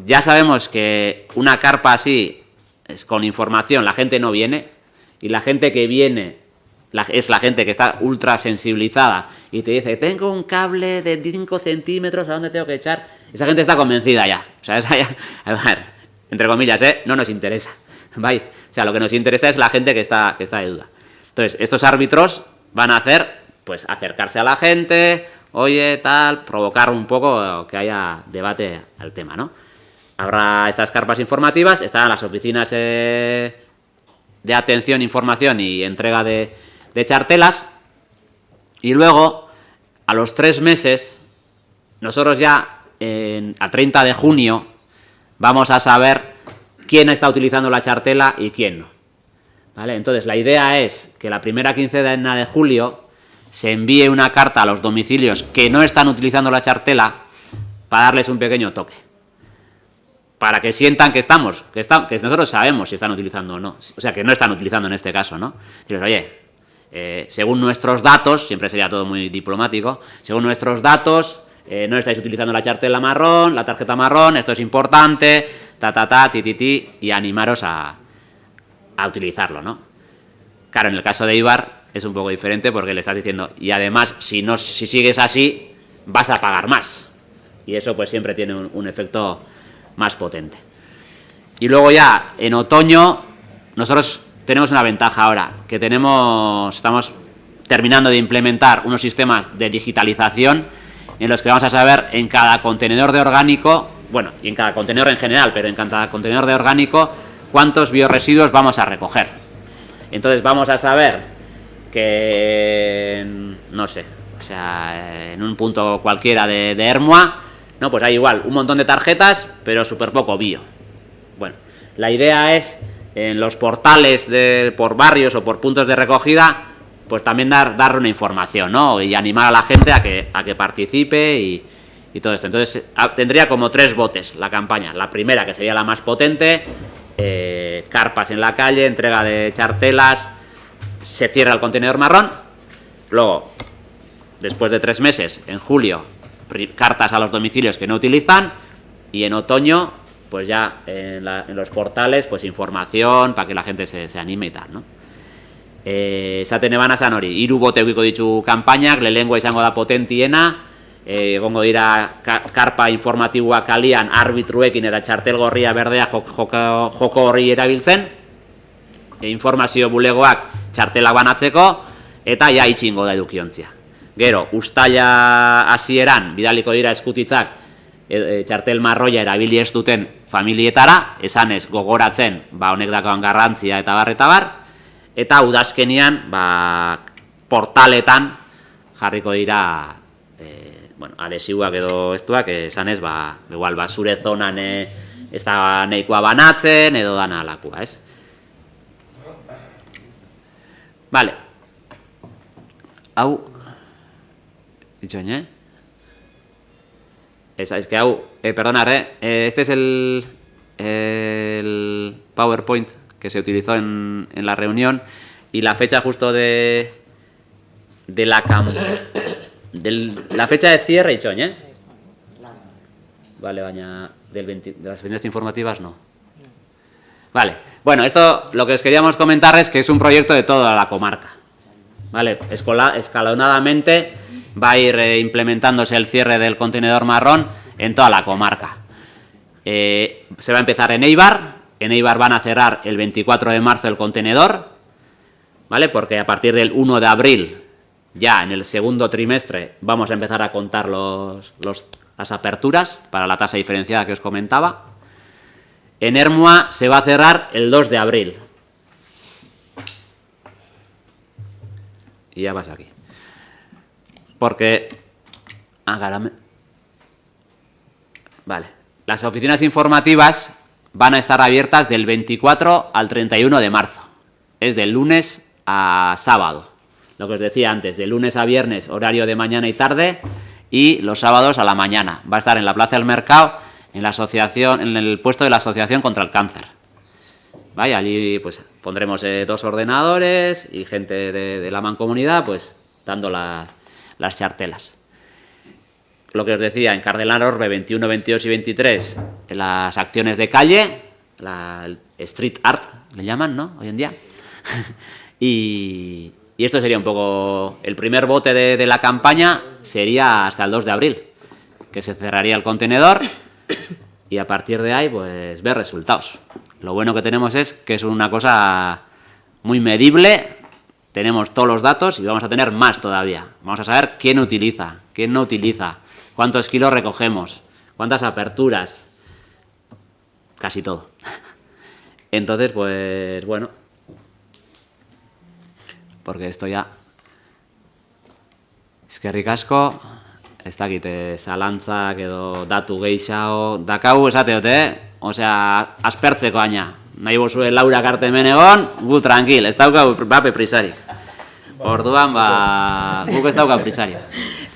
Ya sabemos que una carpa así, es con información, la gente no viene, y la gente que viene es la gente que está ultra sensibilizada y te dice, tengo un cable de 5 centímetros, ¿a dónde tengo que echar? Esa gente está convencida ya, o sea, esa ya, a ver, entre comillas, no nos interesa, ¿vale? O sea, lo que nos interesa es la gente que está de duda. Entonces, estos árbitros van a hacer, pues, acercarse a la gente, oye, tal, provocar un poco que haya debate al tema, ¿no? Habrá estas carpas informativas, estarán las oficinas de atención, información y entrega de chartelas, y luego, a los 3 meses, nosotros ya, a 30 de junio, vamos a saber quién está utilizando la chartela y quién no, ¿vale? Entonces, la idea es que la primera quincena de julio se envíe una carta a los domicilios que no están utilizando la chartela para darles un pequeño toque, para que sientan que nosotros sabemos si están utilizando o no, o sea, que no están utilizando en este caso, ¿no? Dices, oye, según nuestros datos, siempre sería todo muy diplomático, según nuestros datos, no estáis utilizando la chartela marrón, la tarjeta marrón, esto es importante, ti, y animaros a utilizarlo, ¿no? Claro, en el caso de Eibar es un poco diferente porque le estás diciendo, y además, si sigues así, vas a pagar más, y eso pues siempre tiene un efecto más potente. Y luego ya, en otoño, nosotros tenemos una ventaja ahora, que estamos terminando de implementar unos sistemas de digitalización en los que vamos a saber en cada contenedor de orgánico, bueno, y en cada contenedor en general, pero en cada contenedor de orgánico, cuántos biorresiduos vamos a recoger. Entonces vamos a saber que, no sé, o sea, en un punto cualquiera de Ermua, no, pues hay igual un montón de tarjetas, pero súper poco bio. Bueno, la idea es, en los portales por barrios o por puntos de recogida, pues también dar una información, ¿no? Y animar a la gente a que participe y todo esto. Entonces, tendría como 3 botes la campaña. La primera, que sería la más potente, carpas en la calle, entrega de chartelas, se cierra el contenedor marrón. Luego, después de 3 meses, en julio, cartas a los domicilios que no utilizan, y en otoño, pues ya en los portales, pues información para que la gente se anime y tal, ¿no? Esaten eban esan hori, 3 bote edukiko ditu kanpainak, lehenengoa izango da potentiena, egongo dira karpa informatiboa kalian arbitruekin eta txartel gorria berdea joko horri erabiltzen, informazio bulegoak txartelak banatzeko, eta ja itxingo da edukiontzia. Gero, uztaila hasieran bidaliko dira eskutitzak txartel marroia erabili ez duten familietara, esanez gogoratzen honek dakoan garrantzia eta bar, eta udazkenian portaletan jarriko dira adesiuak edo estuak, esanez igual zure zonan ez da nahikoa banatzen edo dana alakua, ez? Vale. Hau itxoin, es que hau, perdonad, este es el PowerPoint que se utilizó en la reunión, y la fecha justo de la fecha de cierre, itxoin, Vale, baina de las fechas informativas no. Vale, bueno, esto lo que os queríamos comentar es que es un proyecto de toda la comarca. Vale, escalonadamente va a ir implementándose el cierre del contenedor marrón en toda la comarca. Se va a empezar en Eibar van a cerrar el 24 de marzo el contenedor, ¿vale? Porque a partir del 1 de abril, ya en el segundo trimestre, vamos a empezar a contar las aperturas para la tasa diferenciada que os comentaba. En Ermua se va a cerrar el 2 de abril. Y ya vas aquí. Porque... caramba. Vale. Las oficinas informativas van a estar abiertas del 24 al 31 de marzo. Es del lunes a sábado. Lo que os decía antes, de lunes a viernes, horario de mañana y tarde, y los sábados a la mañana. Va a estar en la Plaza del Mercado, en la asociación, en el puesto de la Asociación contra el Cáncer. ¿Vale? Allí pues pondremos 2 ordenadores y gente de la mancomunidad pues dando las chartelas. Lo que os decía, en Cardenal Orbe 21, 22 y 23, las acciones de calle, el street art le llaman, ¿no? Hoy en día. y esto sería un poco el primer bote de la campaña, sería hasta el 2 de abril, que se cerraría el contenedor, y a partir de ahí pues ver resultados. Lo bueno que tenemos es que es una cosa muy medible, tenemos todos los datos y vamos a tener más todavía. Vamos a saber quién utiliza, quién no utiliza, cuántos kilos recogemos, cuántas aperturas, casi todo. Entonces, pues bueno, porque esto ya... Eskerrik asko, ez dakite zalantzak edo datu gehiago dakau esateote, osea, aspertzeko aina. Nahi bozue Laura karte hemen egon, gu tranquil, ez daukau bape prisarik. Orduan, guk ez daukau prisarik.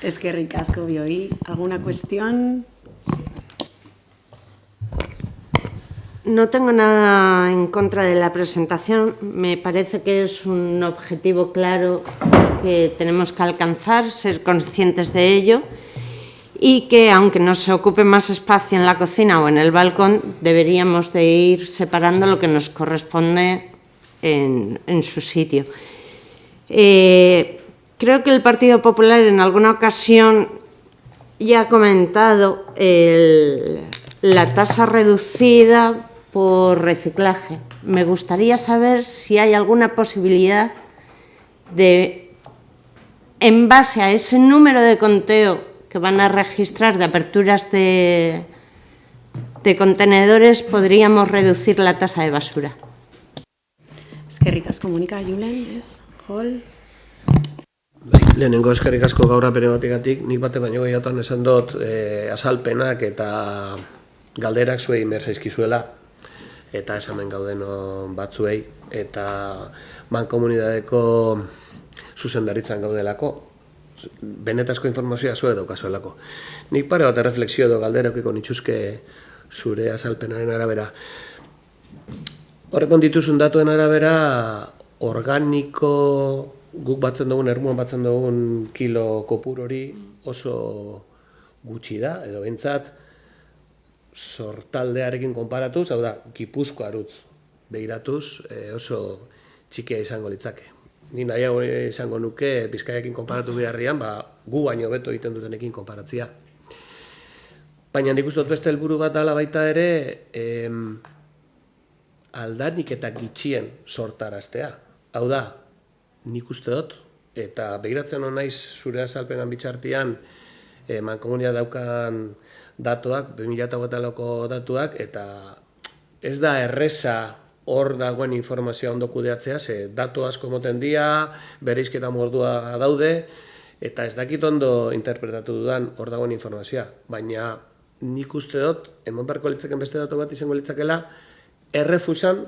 Eskerrik asko bioi. ¿Alguna cuestión?
No tengo nada en contra de la presentación. Me parece que es un objetivo claro que tenemos que alcanzar, ser conscientes de ello, y que aunque no se ocupe más espacio en la cocina o en el balcón, deberíamos de ir separando lo que nos corresponde en su sitio. Creo que el Partido Popular en alguna ocasión ya ha comentado la tasa reducida por reciclaje. Me gustaría saber si hay alguna posibilidad de, en base a ese número de conteo que van a registrar de aperturas de contenedores, podríamos reducir la tasa de basura.
Eskerrik asko, Monika, Julen, ez? Jol?
Lehenengo eskerrik asko gaur apenegatik, nik bate baino gehiagotan esan dut azalpenak eta galderak zuei merzaizkizuela, eta esamen gauden batzuei, eta mankomunidadeko zuzendaritzan gaudelako, benetazko informazioa zue daukazuelako. Nik pare bat erreflexio edo galderakiko nituzke zure azalpenaren arabera. Horrekon dituzun datuen arabera, organiko guk batzen dugun, ermuan batzen dugun kilo kopur hori oso gutxi da, edo behintzat sortaldearekin konparatuz, hau da, Gipuzkoarutz begiratuz oso txikia izango litzake. Ni nahiago izango nuke Bizkaiarekin konparatu beharrian, gu baino beto egiten dutenekin konparatzia. Baina nik uste dut beste helburu bat dela baita ere aldanik eta gitxien sortaraztea. Hau da, nik uste dut, eta begiratzen hon naiz zure azalpenan bitxartian mankomunia daukan datuak, 2008ko datuak, eta ez da erreza hor dagoen informazioa ondo kudeatzea, ze datu asko moten dira, bereizketa mordua daude, eta ez dakit ondo interpretatu dudan hor dagoen informazioa. Baina nik uste dut, emon beharko litzeken beste datu bat izango litzakela, errefusan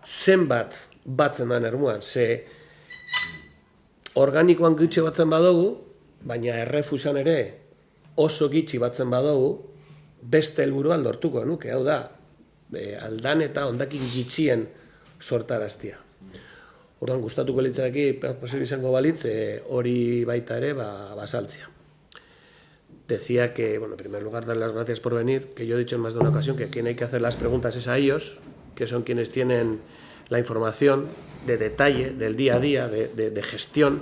zenbat batzen da ermuan, ze organikoan gitxi batzen badugu, baina errefusan ere oso gitxi batzen badugu, beste helburua lortuko nuke, hau da, aldan eta ondakin gitxien sortaraztia. Orduan, gustatuko litzaki, posible izango balitz, hori baita ere basaltzea. Decía que, bueno, en primer lugar, darles las gracias por venir, que yo he dicho en más de una ocasión que quien hay que hacer las preguntas es a ellos, que son quienes tienen la información de detalle, del día a día, de gestión,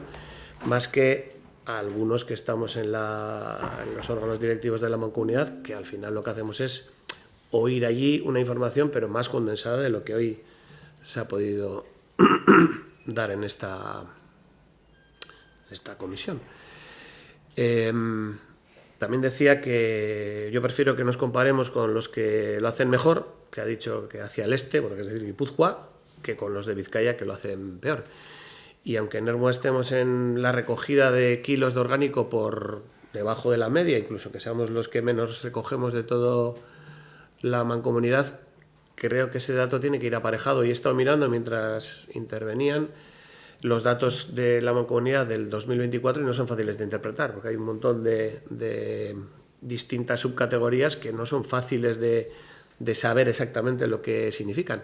más que a algunos que estamos en los órganos directivos de la mancomunidad, que al final lo que hacemos es oír allí una información, pero más condensada de lo que hoy se ha podido dar en esta comisión. También decía que yo prefiero que nos comparemos con los que lo hacen mejor, que ha dicho que hacia el este, porque es decir, Guipúzcoa, que con los de Vizcaya, que lo hacen peor. Y aunque en Ermua estemos en la recogida de kilos de orgánico por debajo de la media, incluso que seamos los que menos recogemos de todo la mancomunidad, creo que ese dato tiene que ir aparejado. Y he estado mirando mientras intervenían los datos de la mancomunidad del 2024 y no son fáciles de interpretar, porque hay un montón de distintas subcategorías que no son fáciles de saber exactamente lo que significan.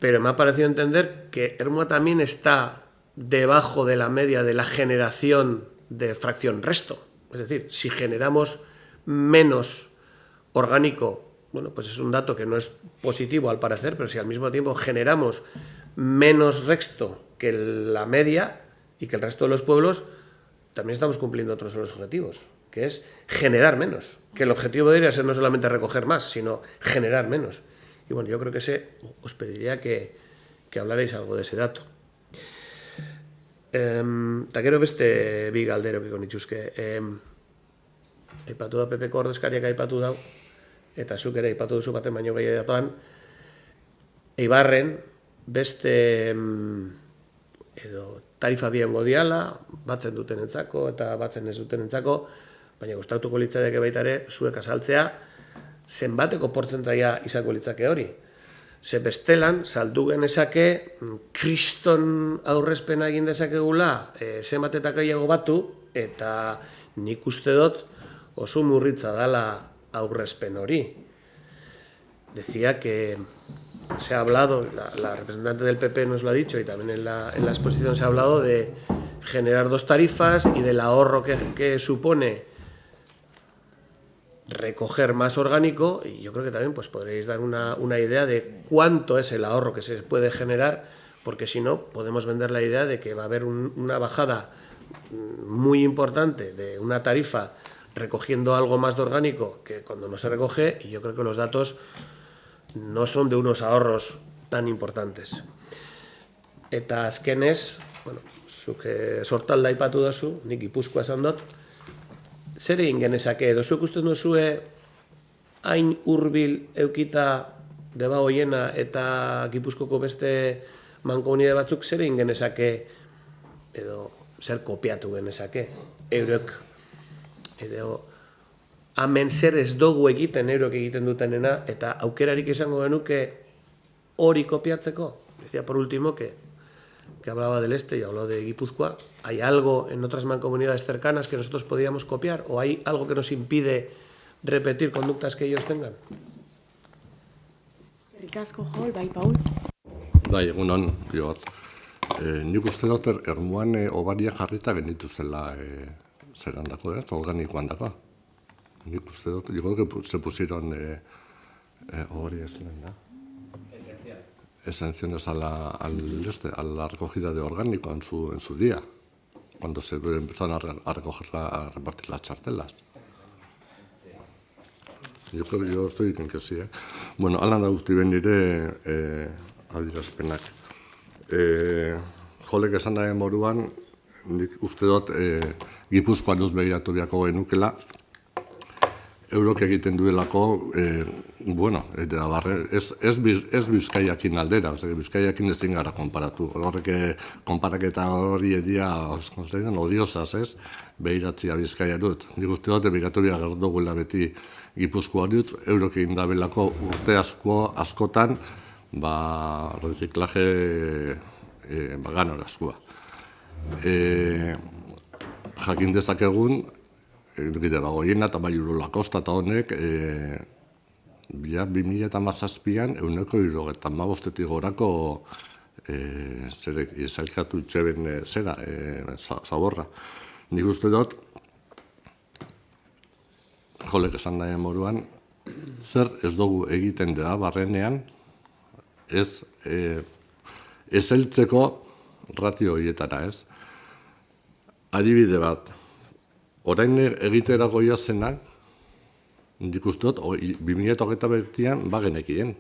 Pero me ha parecido entender que Ermua también está debajo de la media de la generación de fracción resto. Es decir, si generamos menos orgánico, bueno, pues es un dato que no es positivo al parecer, pero si al mismo tiempo generamos menos resto que la media y que el resto de los pueblos, también estamos cumpliendo otros de los objetivos, que es generar menos. Que el objetivo debería ser no solamente recoger más, sino generar menos. Y bueno, yo creo que os pediría que hablarais algo de ese dato. Eta gero beste bi galdero biko nituzke. Aipatu da PP-ko ordezkariak aipatu dau, eta zuk ere aipatu duzu baten baino gehiagotan, Eibarren beste edo tarifa biengo diala, batzen dutenentzako eta batzen ez dutenentzako, baina gustatuko litzateke baita ere zuek azaltzea zenbateko portzentaia izango litzake hori. Ze bestelan, saldu genezake, kriston aurrezpena egin dezakegula, zenbatetak gehiago batu, eta nik uste dut oso murritza dela aurrezpen hori. Decía que se ha hablado, la representante del PP nos lo ha dicho, y también en la exposición se ha hablado de generar dos tarifas y del ahorro que supone recoger más orgánico, y yo creo que también pues podréis dar una idea de cuánto es el ahorro que se puede generar, porque si no podemos vender la idea de que va a haber una bajada muy importante de una tarifa recogiendo algo más de orgánico que cuando no se recoge, y yo creo que los datos no son de unos ahorros tan importantes. Eta azkenez, bueno, zuke sortalda aipatu duzu, nik Gipuzkoa esan dut, zer egin genezake, edo zuek uste duzue hain hurbil eukita deba hoiena eta Gipuzkoko beste mankomunidade batzuk zer egin genezake, edo zer kopiatu genezake, eurek, edo hemen zer ez dugu egiten eurek egiten dutenena, eta aukerarik izango genuke hori kopiatzeko. Decía por último que hablaba del este y habló de Guipúzcoa. ¿Hay algo en otras mancomunidades cercanas que nosotros podríamos copiar? ¿O hay algo que nos impide repetir conductas que ellos tengan?
Eskerrik asko, Jol, bai, Paul.
Bai, egunon, Jor. Nik uste dut Ermuan obaria jarrita genituzela zerandako, organikoan dako. nik uste dut, yo creo que se pusieron hori ez da. Exenciones a la recogida de orgánico en su día, cuando se empezaron a repartir las chartelas. Yo estoy en que sí. Bueno, alan da guzti ben nire adierazpenak. Jolek esan da moruan, nik uste dut Gipuzkoan uz begiratu beharko genukela, eurok egiten duelako, bueno, ez Bizkaiakin aldera, Bizkaiakin ezin gara konparatu. Horrek konparaketa hori edia odiosaz, ez? Behiratzia Bizkaia dut. Nik uste dut, behiratu behar gertugula beti Gipuzkoa dut, eurok egin dabelako urte askotan, reziklaje ganorazkoa. Jakin dezakegun, Gide Bagoiena eta bai Urola Kosta eta honek 2017an 175 gorako zailkatu itxeben zaborra. Nik uste dut, Jolek esan daien moruan, zer ez dugu egiten da barrenean, ez heltzeko ratio horietara, ez? Adibide bat, orain egiterako jazenak, nik uste dut, 2008an bagenekien,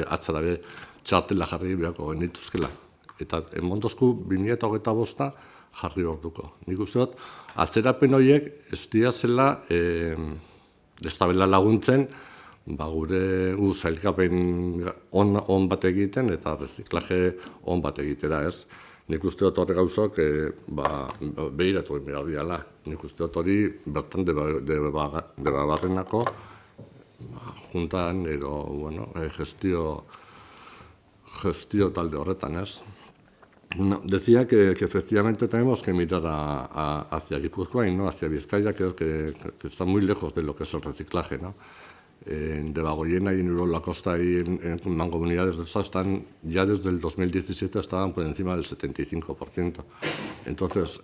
atzarabe txartela jarri behako genituzkela. Eta Montosku 2008 jarri orduko. Nik uste dut, atzerapen horiek ez dira zela ez tabela laguntzen, gure zailkapen on bat egiten eta reziklaje on bat egitera, ez? Nik uste dut horre gauzok behiratu behar diala. Nik uste dut hori bertan de Barrenako juntan edo gestio talde horretan, ez? Decía que efectivamente tenemos que mirar hacia Guipúzcoa y no hacia Vizcaya, que está muy lejos de lo que es el reciclaje, ¿no? En Debagoiena y en Urola Kosta y en mancomunidades de estas están, ya desde el 2017 estaban por encima del 75%. Entonces,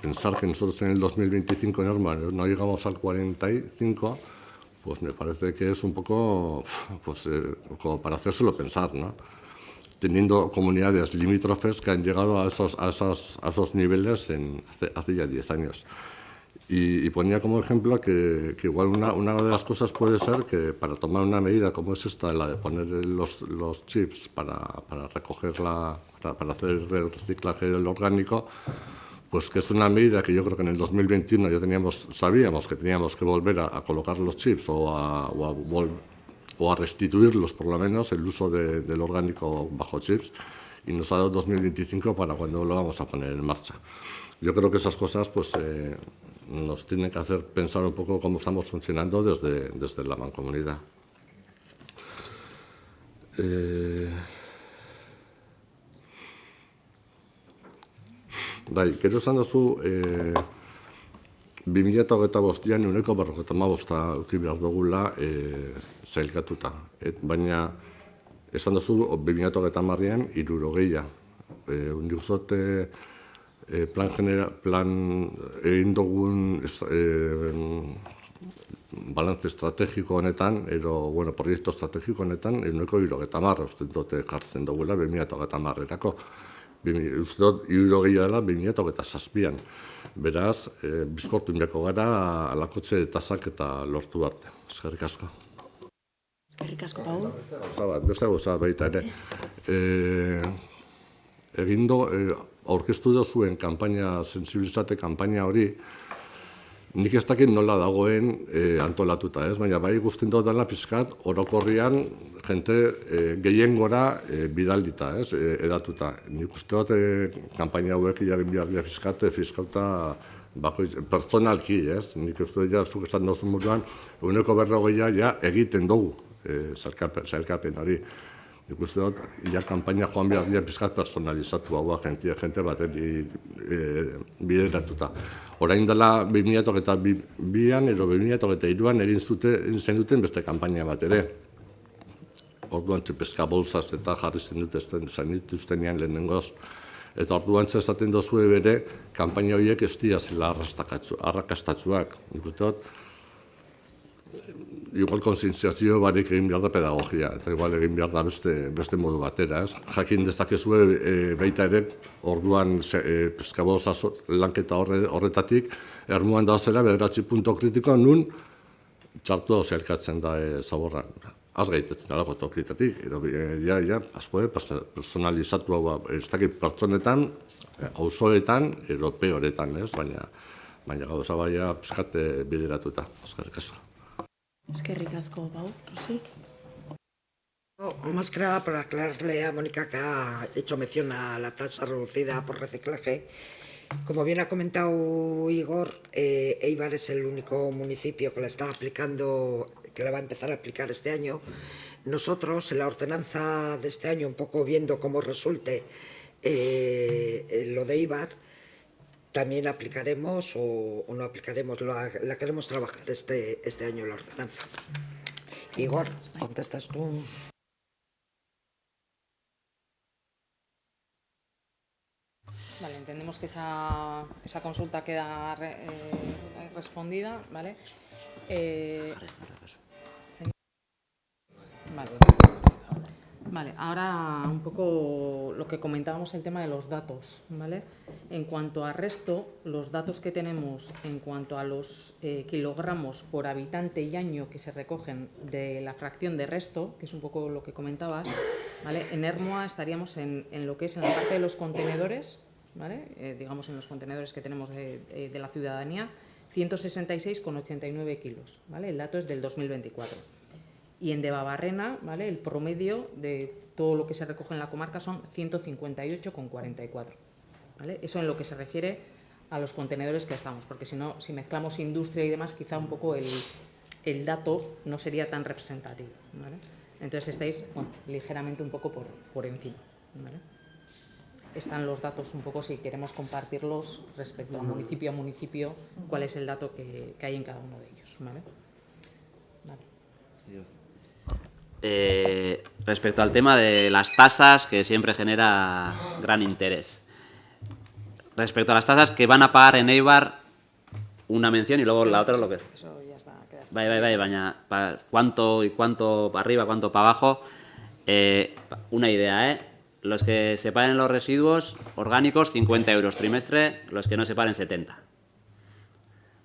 pensar que nosotros en el 2025 en Orma no llegamos al 45%, pues me parece que es un poco como para hacérselo pensar, ¿no? Teniendo comunidades limítrofes que han llegado a esos niveles hace ya 10 años. Y ponía como ejemplo que igual una de las cosas puede ser que para tomar una medida como es esta, la de poner los chips para recogerla, para hacer el reciclaje del orgánico, pues que es una medida que yo creo que en el 2021 ya sabíamos que teníamos que volver a colocar los chips o a restituirlos, por lo menos, el uso del orgánico bajo chips, y nos ha dado 2025 para cuando lo vamos a poner en marcha. Yo creo que esas cosas pues, nos tienen que hacer pensar un poco cómo estamos funcionando desde la mancomunidad. Gero esan duzu, 2025an 155 eduki behar dugula zailkatuta. Baina, esan duzu, 2030an 60. Nik uste plan egin dugun balantze estrategiko honetan, proiektu estrategiko honetan, 170 uste dute jartzen dugula 2030erako. Uste dut, 60 dela 2027an. Beraz, bizkortu inbeko gara alakotxe tasak eta lortu arte. Eskerrik asko.
Eskerrik asko, Paul.
Beste gauza baita ere. Aurkeztu duzuen kanpaina, sensibilizate kanpaina hori, nik ez dakit nola dagoen antolatuta, ez? Baina bai guztien dut dela pizkat orokorrian jente gehiengora bidaldita, ez? Edatuta. Nik uste dut kanpaina hauek jagin behar dira fiskauta pertsonalki, ez? Nik uste dut zuk esan duzun moduan, 140 ja egiten dugu zailkapen hori. Nik uste dut, kanpaina joan behar dira pizkat personalizatu hau jente bateri bideratuta. Orain dela 2022an edo 2023an egin zenuten beste kanpaina bat ere. Orduan txepezka bolsaz eta jarri zenituztenean lehenengoz. Eta orduan esaten dozue bere, kanpaina horiek ez dira zela arrakastatzuak. Nik uste dut, igual konsientziazio barik egin behar da pedagogia, eta igual egin behar da beste modu batera, ez? Jakin dezakezue baita ere, orduan pizkaboz lanketa horretatik, ermuan dauzela 9 punto kritikoa nun txartua zerkatzen da zaborran. Az gaitetzen alako tokritatik, asko personalizatu hau, ez dakit pertsonetan, auzoetan, peoretan, ez? Baina gauza baina pizkate bideratuta, eskerrik asko.
Eskerrik asko, Pau, Rosi.
Más que nada por aclararle a Mónica que ha hecho mención a la tasa reducida por reciclaje. Como bien ha comentado Igor, Eibar es el único municipio que la está aplicando, que la va a empezar a aplicar este año. Nosotros, en la ordenanza de este año, un poco viendo cómo resulte lo de Eibar, también aplicaremos o no aplicaremos, la queremos trabajar este año la ordenanza. Igor, contestas tú.
Vale, entendemos que esa consulta queda respondida, ¿vale? Vale, ahora un poco lo que comentábamos, el tema de los datos, ¿vale? En cuanto a resto, los datos que tenemos en cuanto a los kilogramos por habitante y año que se recogen de la fracción de resto, que es un poco lo que comentabas, ¿vale? En Ermua estaríamos en lo que es en la parte de los contenedores, ¿vale? Digamos en los contenedores que tenemos de la ciudadanía, 166,89 kilos, ¿vale? El dato es del 2024. Y en Debabarrena, ¿vale? El promedio de todo lo que se recoge en la comarca son 158,44. ¿Vale? Eso en lo que se refiere a los contenedores que estamos, porque si no, si mezclamos industria y demás, quizá un poco el dato no sería tan representativo, ¿vale? Entonces estáis, bueno, ligeramente un poco por encima, ¿vale? Están los datos un poco, si queremos compartirlos respecto a municipio, cuál es el dato que hay en cada uno de ellos, ¿vale?
Respecto al tema de las tasas, que siempre genera gran interés. Respecto a las tasas que van a pagar en Eibar, una mención y luego la otra lo que es.
Eso ya está.
Bai, baina cuánto y cuánto para arriba, cuánto para abajo. Una idea, los que separen los residuos orgánicos, 50 euros trimestre, los que no separen 70.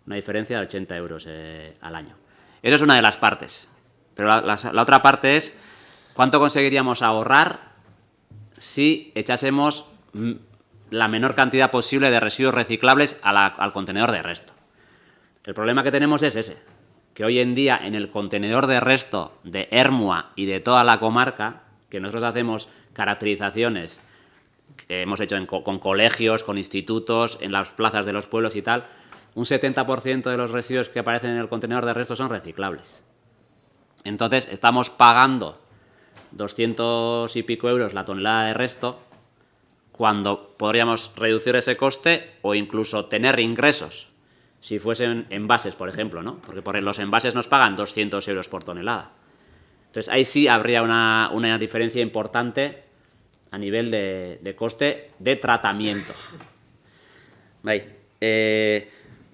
Una diferencia de 80 euros al año. Eso es una de las partes. Pero la otra parte es cuánto conseguiríamos ahorrar si echásemos la menor cantidad posible de residuos reciclables al contenedor de resto. El problema que tenemos es ese, que hoy en día en el contenedor de resto de Ermua y de toda la comarca, que nosotros hacemos caracterizaciones que hemos hecho con colegios, con institutos, en las plazas de los pueblos y tal, un 70% de los residuos que aparecen en el contenedor de resto son reciclables. Entonces, estamos pagando 200 y pico euros la tonelada de resto cuando podríamos reducir ese coste o incluso tener ingresos, si fuesen envases, por ejemplo, ¿no? Porque por los envases nos pagan 200 euros por tonelada. Entonces, ahí sí habría una diferencia importante a nivel de coste de tratamiento. ¿Veis?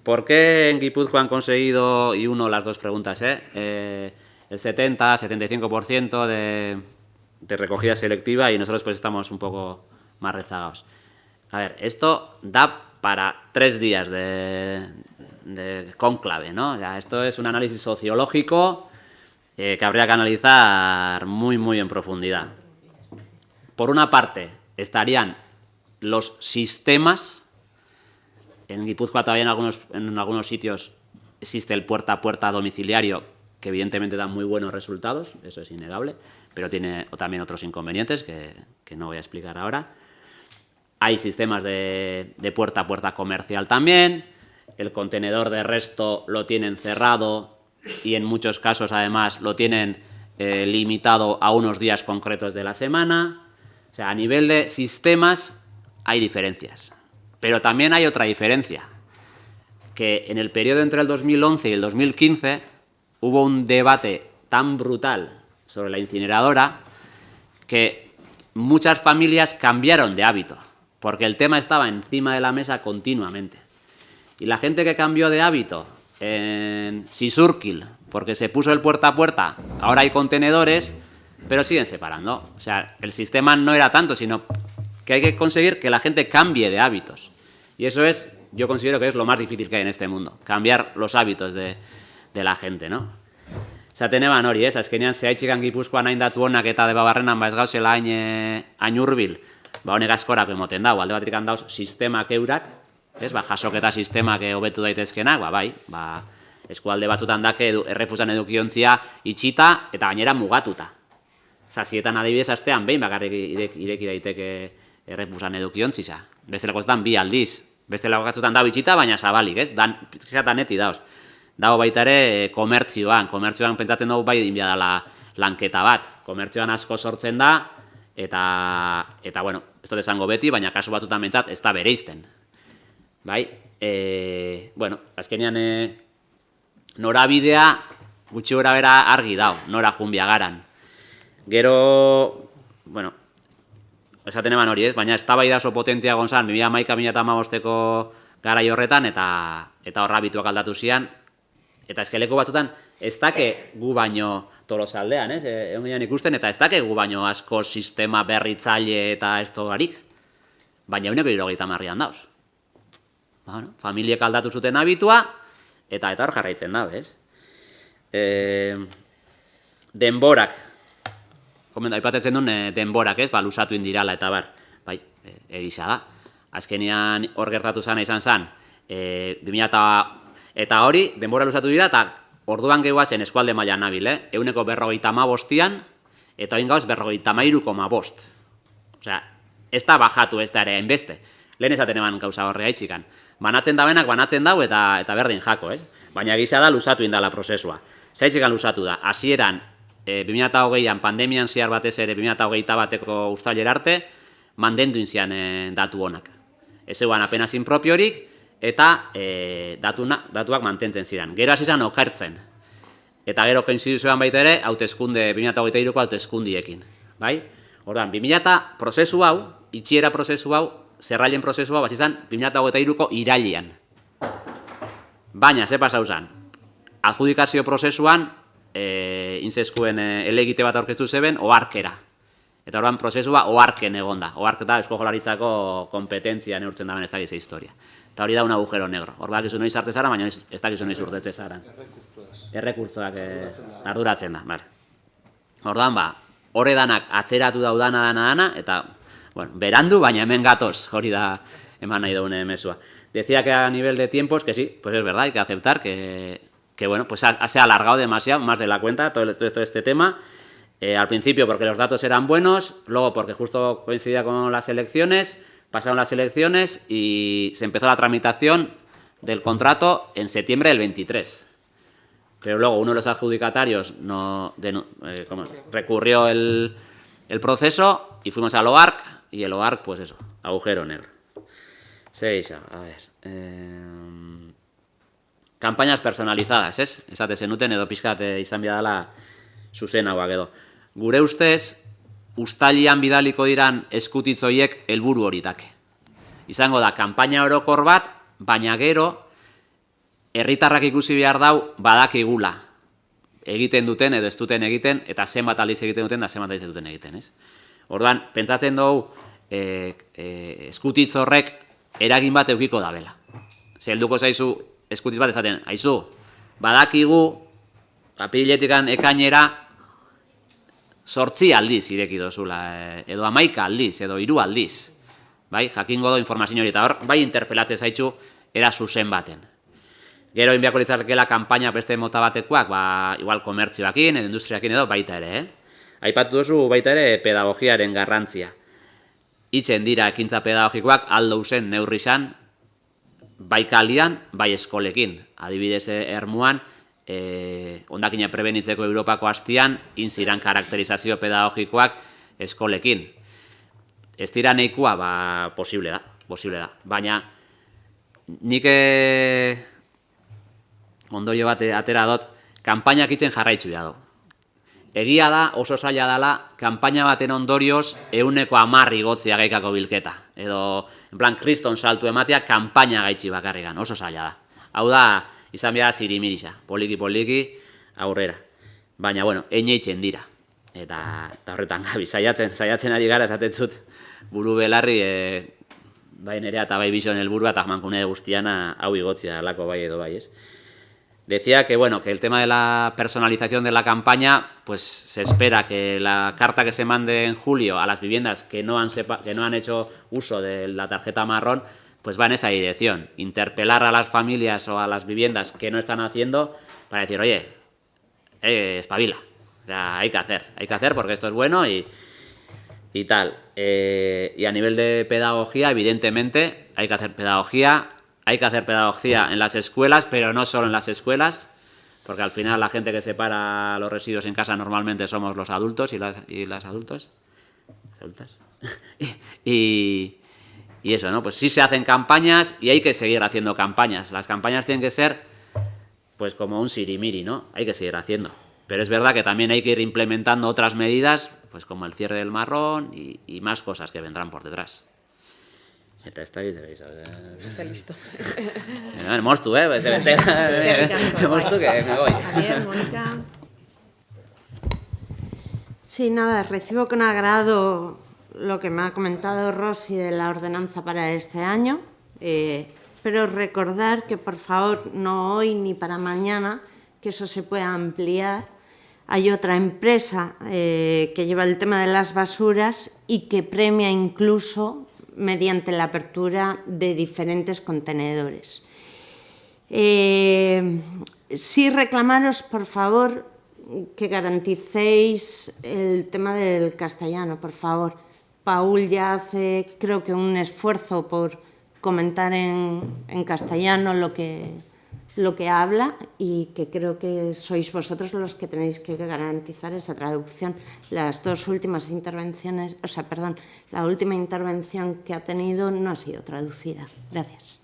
¿Por qué en Guipúzcoa han conseguido, y las dos preguntas, el 70-75% de recogida selectiva y nosotros pues estamos un poco más rezagados? A ver, esto da para 3 días de cónclave, ¿no? O sea, esto es un análisis sociológico que habría que analizar muy, muy en profundidad. Por una parte, estarían los sistemas. En Guipúzcoa todavía en algunos sitios existe el puerta a puerta domiciliario, que evidentemente da muy buenos resultados, eso es innegable, pero tiene también otros inconvenientes que no voy a explicar ahora. Hay sistemas de puerta a puerta comercial también, el contenedor de resto lo tienen cerrado y en muchos casos además lo tienen limitado a unos días concretos de la semana. O sea, a nivel de sistemas hay diferencias, pero también hay otra diferencia, que en el periodo entre el 2011 y el 2015 hubo un debate tan brutal sobre la incineradora que muchas familias cambiaron de hábito, porque el tema estaba encima de la mesa continuamente. Y la gente que cambió de hábito en Sisurkil porque se puso el puerta a puerta, ahora hay contenedores, pero siguen separando. O sea, el sistema no era tanto, sino que hay que conseguir que la gente cambie de hábitos. Y eso es, yo considero que es lo más difícil que hay en este mundo, cambiar los hábitos de la gente, ¿no? Zaten eban hori, ez? Azkenean zehaitxikan Gipuzkoan hain datu honak eta Debabarrenan ez gauzela hain hurbil, honek askorako emoten dau, alde batik handauz sistemak eurak, ez? Jasoketa sistemak hobetu daitezkenak, bai, eskualde batzutan dake errefusan edukiontzia itxita eta gainera mugatuta. Zazietan adibidez astean behin bakarrik ireki daiteke errefusan edukiontzisa. Bestelako ez dan 2 aldiz. Bestelako batzutan dago itxita, baina zabalik, ez? Danetik dauz. Dago baita ere komertzioan pentsatzen dugu bai inbia dela lanketa bat. Komertzioan asko sortzen da, eta bueno, ez dut esango beti, baina kasu batzutan bentsat ez da bereizten. Bai, bueno, azkenean norabidea gutxi gora bera argi dau, nora junbia garan. Gero, bueno, esaten eman hori ez, baina ez da bai da oso potentia gonzan, 2011-2015ko garai horretan, eta horra bituak aldatu zian, eta eskeleko batzutan ez dake gu baino Tolosaldean, ez? Egon ikusten, eta ez dake gu baino asko sistema berritzaile eta ez togarik, baina 70% dauz. Familiek aldatu zuten habitua, eta hor jarraitzen da, ez? Denborak, aipatzen duen denborak, ez? Lusatu indirala eta bar, bai, egisa da. Azkenean hor gertatu zana izan zen, 2000 eta hori, denbora lusatu dira, eta orduan gehuazen eskualde mailan nabil, 155an, eta oin gauz 53,5. Osea, ez da bajatu ez da ere enbeste. Lehen esaten eman gauza horre haitxikan. Banatzen da benak, banatzen dau, eta berdin jako, ez? Baina gisa da lusatu indala prozesua. Zaitxikan lusatu da, hasieran 2020an pandemian zehar batez ere 2021ko uztailera arte, mandendu inzian datu honak. Ez eguan apenas inpropiorik, eta datuak mantentzen ziren. Gero hasi zen okertzen. Eta gero koinziduzioan baita ere, 2023ko hauteskundiekin. Orduan, 2000 prozesu hau, itxiera prozesu hau, zerrailen prozesu hau, hasi zen 2023ko irailean. Baina, ze pasau zen? Adjudikazio prozesuan, inzeskuen elegite bat aurkeztu zeben, oharkera. Eta orduan, prozesua oharken egonda. Ohark da Eusko Jaurlaritzako kompetentzia neurtzen daben ez dakize historia. Eta hori da un agujero negro. Hor bakizu noiz hartze zara, baina ez dakizu noiz urtetze zara. Errekurtzoak arduratzen da. Orduan, horre danak atzeratu dana, eta berandu, baina hemen gatoz, hori da eman nahi daune mesua. Decía que a nivel de tiempos, que sí, pues es verdad, hay que aceptar que bueno, pues se ha alargado demasiado, más de la cuenta, todo este tema. Al principio porque los datos eran buenos, luego porque justo coincidía con las elecciones, pasaron las elecciones y se empezó la tramitación del contrato en septiembre del 23. Pero luego uno de los adjudicatarios recurrió el proceso y fuimos al OARC, y el OARC, pues eso, agujero negro. Seixa, a ver. Campañas personalizadas, ez? Esate zenuten edo pixkat izan bidala zuzenagoak edo. Gure ustez, uztailian bidaliko diran eskutitzoiek helburu horitak. Izango da, kanpaina orokor bat, baina gero, herritarrak ikusi behar dau badakigula. Egiten duten edo ez duten egiten, eta zenbat aldiz egiten duten, da zenbat aldiz ez duten egiten, ez? Orduan, pentsatzen dugu, eskutitz horrek eragin bat eukiko dabela. Zelduko zaizu eskutitz bat ezaten, haizu, badakigu, apiriletikan ekainera, 8 aldiz ireki dozula, edo 11 aldiz, edo 3 aldiz. Jakingo do informazio hori, eta hor, bai interpelatze zaitzu, era zuzen baten. Gero inbiako litzarkela kanpaina beste mota batekoak, igual komertzioakin, industriakin edo baita ere, Aipatu duzu baita ere pedagogiaren garrantzia. Itzen dira ekintza pedagogikoak aldo zen neurri zan, bai kalian, bai eskolekin. Adibidez, Ermuan, hondakina prebenitzeko Europako hastian, inziran karakterizazio pedagogikoak eskolekin. Ez dira nahikoa, posible da. Baina, nik ondorio bat atera dut, kanpainak itzen jarraitzu da. Egia da, oso zaila dela, kanpaina baten ondorioz 110 igotzea gaikako bilketa. Edo, en plan, kriston saltu ematea, kanpaina gaitzi bakarrigan, oso zaila da. Hau da, izan behar zirimirisa, poliki-poliki, aurrera. Baina, bueno, eineitzen dira. Eta horretan gabi, saiatzen ari gara, esatetzut, buru belarri, bai nerea eta bai bizon helburua eta mankune guztiana hau igotzia alako bai edo bai, ez? Decía que, bueno, que el tema de la personalización de la campaña, pues se espera que la carta que se mande en julio a las viviendas que no han hecho uso de la tarjeta marrón, pues va en esa dirección. Interpelar a las familias o a las viviendas que no están haciendo para decir, oye, espabila. O sea, hay que hacer porque esto es bueno y tal. Y a nivel de pedagogía, evidentemente, hay que hacer pedagogía en las escuelas, pero no solo en las escuelas, porque al final la gente que separa los residuos en casa normalmente somos los adultos y las adultas. Y eso, ¿no? Pues sí se hacen campañas y hay que seguir haciendo campañas. Las campañas tienen que ser, pues como un sirimiri, ¿no? Hay que seguir haciendo. Pero es verdad que también hay que ir implementando otras medidas, pues como el cierre del marrón y más cosas que vendrán por detrás. Eta ez da giz,
Está listo.
Moztu, moztu que me voy.
Javier, Mónica.
Sí, nada, recibo con agrado lo que me ha comentado Rosy de la ordenanza para este año, pero recordar que por favor no hoy ni para mañana, que eso se pueda ampliar. Hay otra empresa que lleva el tema de las basuras y que premia incluso mediante la apertura de diferentes contenedores. Sí reclamaros, por favor, que garanticéis el tema del castellano, por favor. Paul ya hace, creo que, un esfuerzo por comentar en castellano lo que habla y que creo que sois vosotros los que tenéis que garantizar esa traducción. Las dos últimas intervenciones, la última intervención que ha tenido no ha sido traducida. Gracias.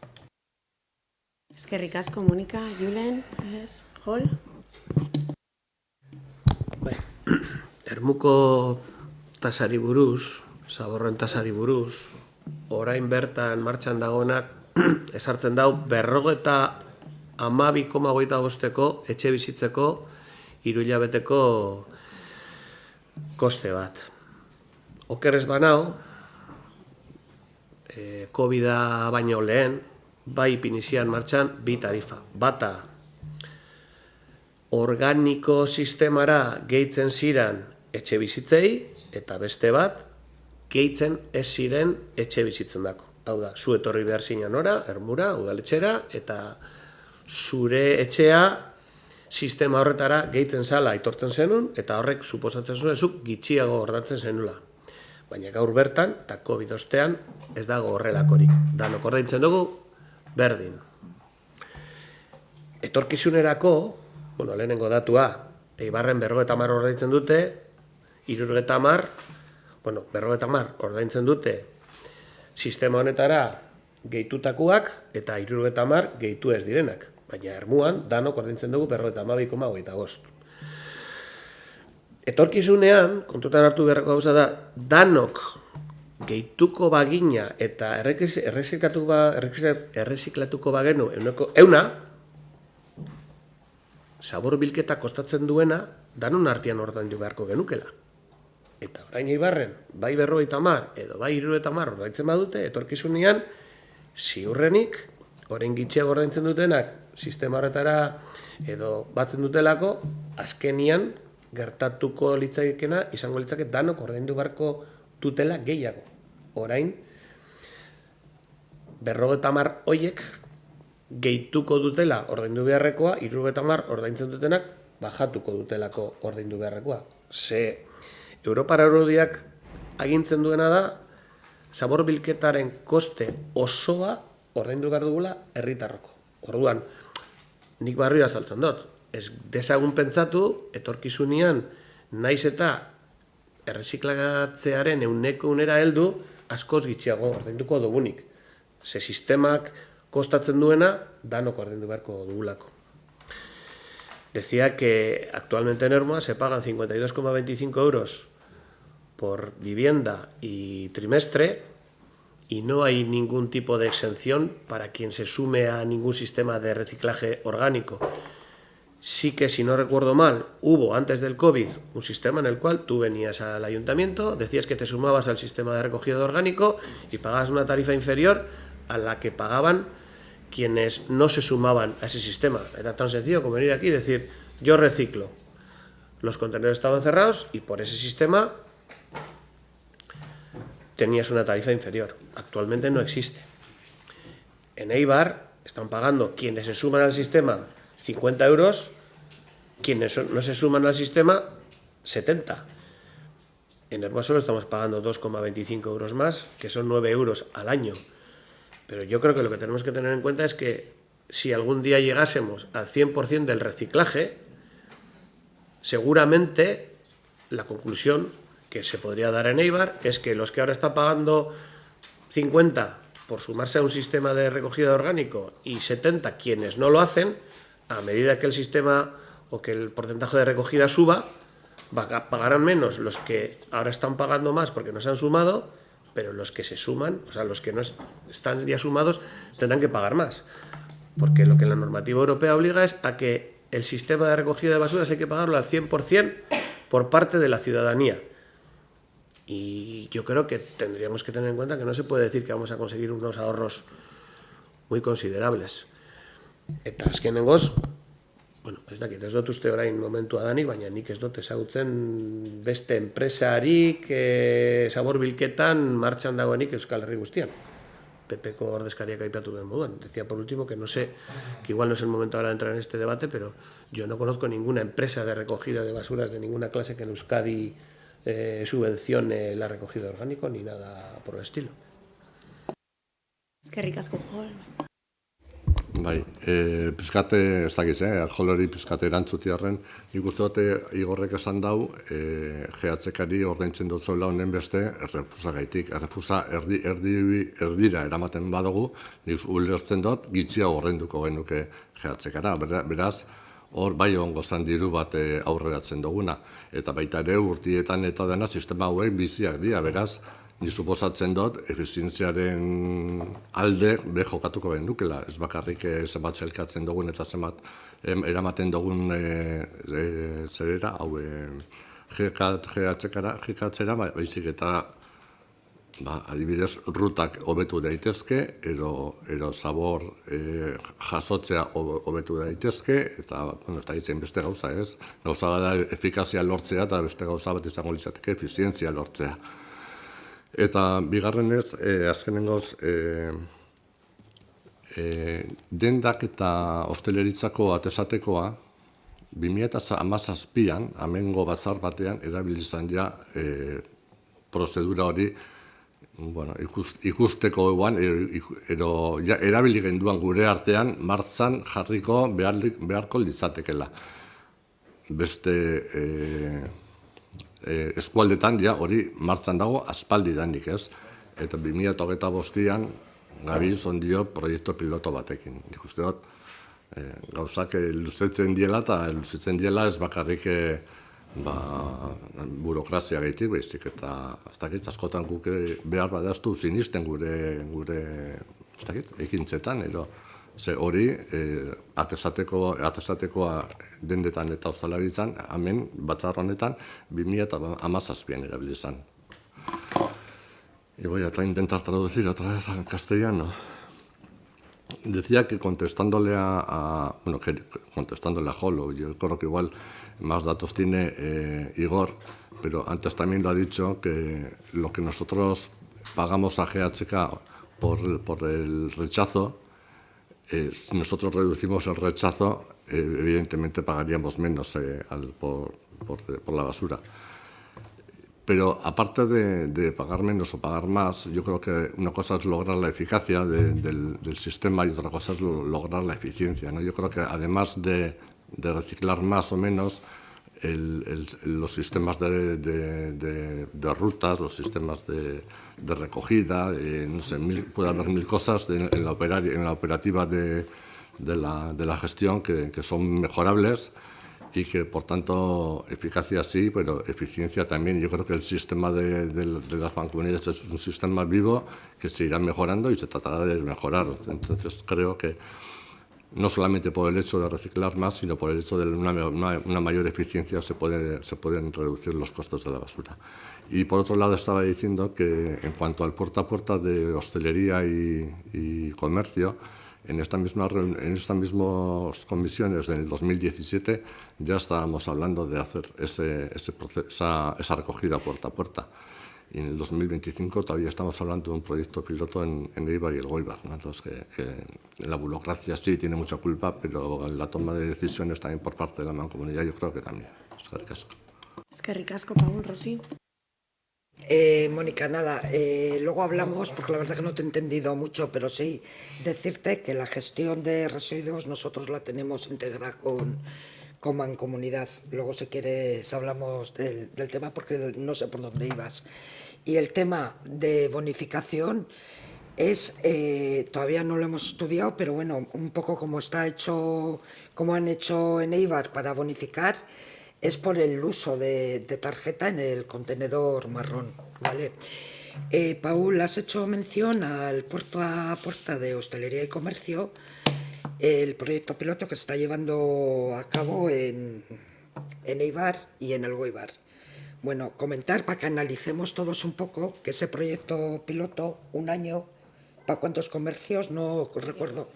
Eskerrik asko, Mónica. Julen, Hol.
Ermuko tasari buruz, zaborren tasari buruz, orain bertan martxan dagoenak esartzen dau 52,25 etxe bizitzeko 3 hilabeteko koste bat. Okerrez banao, COVID-a baino lehen, bai ipinizian martxan 2 tarifa. Bata, organiko sistemara gehitzen ziren etxe bizitzei, eta beste bat, gehitzen ez ziren etxe bizitzen dako. Hau da, zu etorri behar zinan ora, Ermura, udaletxera, eta zure etxea sistema horretara gehitzen zala aitortzen zenun, eta horrek suposatzen zuen zuk gitxiago ordaintzen zenula. Baina gaur bertan, eta COVID ostean, ez dago horrelakorik. Danok ordaintzen dugu, berdin. Etorkizunerako, lehenengo datua, Eibarren 50 ordaintzen dute, 50, 50 ordaintzen dute sistema honetara gehitutakoak eta 50 gehitu ez direnak. Baina Ermuan, danok ordaintzen dugu 52,25. Etorkizunean, kontutan hartu beharreko gauza da, danok gehituko bagina eta erreziklatuko bagenu euneko 100, zabor bilketa kostatzen duena, danon artean ordaindu beharko genukela. Eta orain Eibarren, bai 50 edo bai 70 ordaintzen badute, etorkizunean, ziurrenik, orain gitxiago ordaintzen dutenak, sistema horretara edo batzen dutelako, azkenian gertatuko litzaikena, izango litzake danok ordaindu beharko dutela gehiago. Orain, 50 horiek gehituko dutela ordaindu beharrekoa, 70 ordaintzen dutenak bajatuko dutelako ordaindu beharrekoa. Ze Europara Araudiak agintzen duena da, zabor bilketaren koste osoa ordaindu behar dugula herritarroko. Orduan, nik barrio azaltzen dut. Ez dezagun pentsatu, etorkizunean, naiz eta erreziklatzearen 100% heldu, askoz gitxiago ordainduko dugunik. Ze sistemak kostatzen duena, danok ordaindu beharko dugulako. Decía que actualmente en Ermua se pagan 52,25 euros por vivienda y trimestre y no hay ningún tipo de exención para quien se sume a ningún sistema de reciclaje orgánico. Sí que, si no recuerdo mal, hubo antes del COVID un sistema en el cual tú venías al ayuntamiento, decías que te sumabas al sistema de recogida de orgánico y pagabas una tarifa inferior a la que pagaban quienes no se sumaban a ese sistema. Era tan sencillo como venir aquí y decir, yo reciclo. Los contenedores estaban cerrados y por ese sistema tenías una tarifa inferior. Actualmente no existe. En Eibar están pagando quienes se suman al sistema 50 euros, quienes no se suman al sistema 70. En Hermosolo estamos pagando 2,25 euros más, que son 9 euros al año. Pero yo creo que lo que tenemos que tener en cuenta es que si algún día llegásemos al 100% del reciclaje, seguramente la conclusión que se podría dar en Eibar es que los que ahora están pagando 50 por sumarse a un sistema de recogida de orgánico y 70 quienes no lo hacen, a medida que el sistema o que el porcentaje de recogida suba, pagarán menos los que ahora están pagando más porque no se han sumado, pero los que se suman, o sea, los que no están ya sumados, tendrán que pagar más. Porque lo que la normativa europea obliga es a que el sistema de recogida de basuras hay que pagarlo al 100% por parte de la ciudadanía. Y yo creo que tendríamos que tener en cuenta que no se puede decir que vamos a conseguir unos ahorros muy considerables. Eta azkenengoz, bueno, ez dakit, ez dut uste orain momentua danik, baina nik ez dut ezagutzen beste enpresarik zabor bilketan martxan dagoenik Euskal Herri guztian. PP-ko ordezkariak aipatu den moduan. Decía por último que no sé, que igual no es el momento ahora de entrar en este debate, pero yo no conozco ninguna empresa de recogida de basuras de ninguna clase que en Euskadi subvencione la recogida orgánico ni nada por el estilo.
Eskerrik asko, Jol.
Bai, pizkate, ez dakiz, Jolori pizkate erantzuti arren, nik uste dute Igorrek esan dau, GHK-ari ordaintzen dut zola honen beste, errefusagaitik. Errefusa erdira eramaten badugu, nik ulertzen dut, gitxia ordainduko genuke GHK-ara. Beraz, hor bai ongo zan diru bat aurreratzen duguna. Eta baita ere urtietan eta dena sistema hauek biziak dira, beraz, ni suposatzen dut, efizientziaren alde jokatuko genukela. Ez bakarrik zenbat zelkatzen dugun eta zenbat eramaten dugun zerera, hau GHK-era, baizik eta adibidez rutak hobetu daitezke, ero zabor jasotzea hobetu daitezke, eta ez da hitzen beste gauza ez. Gauza da efikazia lortzea eta beste gauza bat izango litzateke efizientzia lortzea. Eta bigarrenez, azkenengoz, dendak eta hosteleritzako atesatekoa 2017an, amengo batzar batean, erabili izan ja prozedura hori ikusteko eguan, erabili genduan gure artean, martzan jarriko beharko litzatekela. Beste eskualdetan hori martzan dago aspaldi danik ez. Eta 2025an gabil zondio proiektu piloto batekin. Nik uste dut gauzak luzetzen diela eta luzetzen diela ez bakarrik burokrazia gaitik behizik eta askotan guk behar badaztu sinisten gure ekintzetan. Ze hori, atesatekoa dendetan eta ostalaritzan, hemen, batzar honetan, 2017an erabili izan. Y voy a intentar traducir otra vez al castellano. Decía que contestándole a Jolo, yo creo que igual más datos tiene Igor, pero antes también lo ha dicho, que lo que nosotros pagamos a GHK por el rechazo, si nosotros reducimos el rechazo, evidentemente pagaríamos menos por la basura. Pero aparte de pagar menos o pagar más, yo creo que una cosa es lograr la eficacia del sistema y otra cosa es lograr la eficiencia, ¿no? Yo creo que además de reciclar más o menos, los sistemas de rutas, los sistemas de recogida, no sé, puede haber mil cosas en la operativa de la gestión que son mejorables y que, por tanto, eficacia sí, pero eficiencia también. Yo creo que el sistema de las mancomunidades es un sistema vivo que se irá mejorando y se tratará de mejorar. Entonces, creo que no solamente por el hecho de reciclar más, sino por el hecho de una mayor eficiencia se pueden reducir los costos de la basura. Y por otro lado estaba diciendo que en cuanto al puerta a puerta de hostelería y comercio, en estas mismas comisiones del 2017 ya estábamos hablando de hacer esa recogida puerta a puerta. Y en el 2025 todavía estamos hablando de un proyecto piloto en Eibar y el Goibar, ¿no? Entonces, que la burocracia sí tiene mucha culpa, pero la toma de decisiones también por parte de la mancomunidad yo creo que también.
Es que ricasco, Paul, Rosy.
Mónica, nada, luego hablamos, porque la verdad que no te he entendido mucho, pero sí decirte que la gestión de residuos nosotros la tenemos íntegra con Mancomunidad. Luego, si quieres, hablamos del tema, porque no sé por dónde ibas. Y el tema de bonificación es, todavía no lo hemos estudiado, pero bueno, un poco como está hecho, como han hecho en Eibar para bonificar, es por el uso de tarjeta en el contenedor marrón, ¿vale? Paul, has hecho mención al puerta a puerta de hostelería y comercio, el proyecto piloto que se está llevando a cabo en Eibar y en el Goibar. Bueno, comentar para que analicemos todos un poco que ese proyecto piloto, un año, ¿para cuántos comercios? No recuerdo.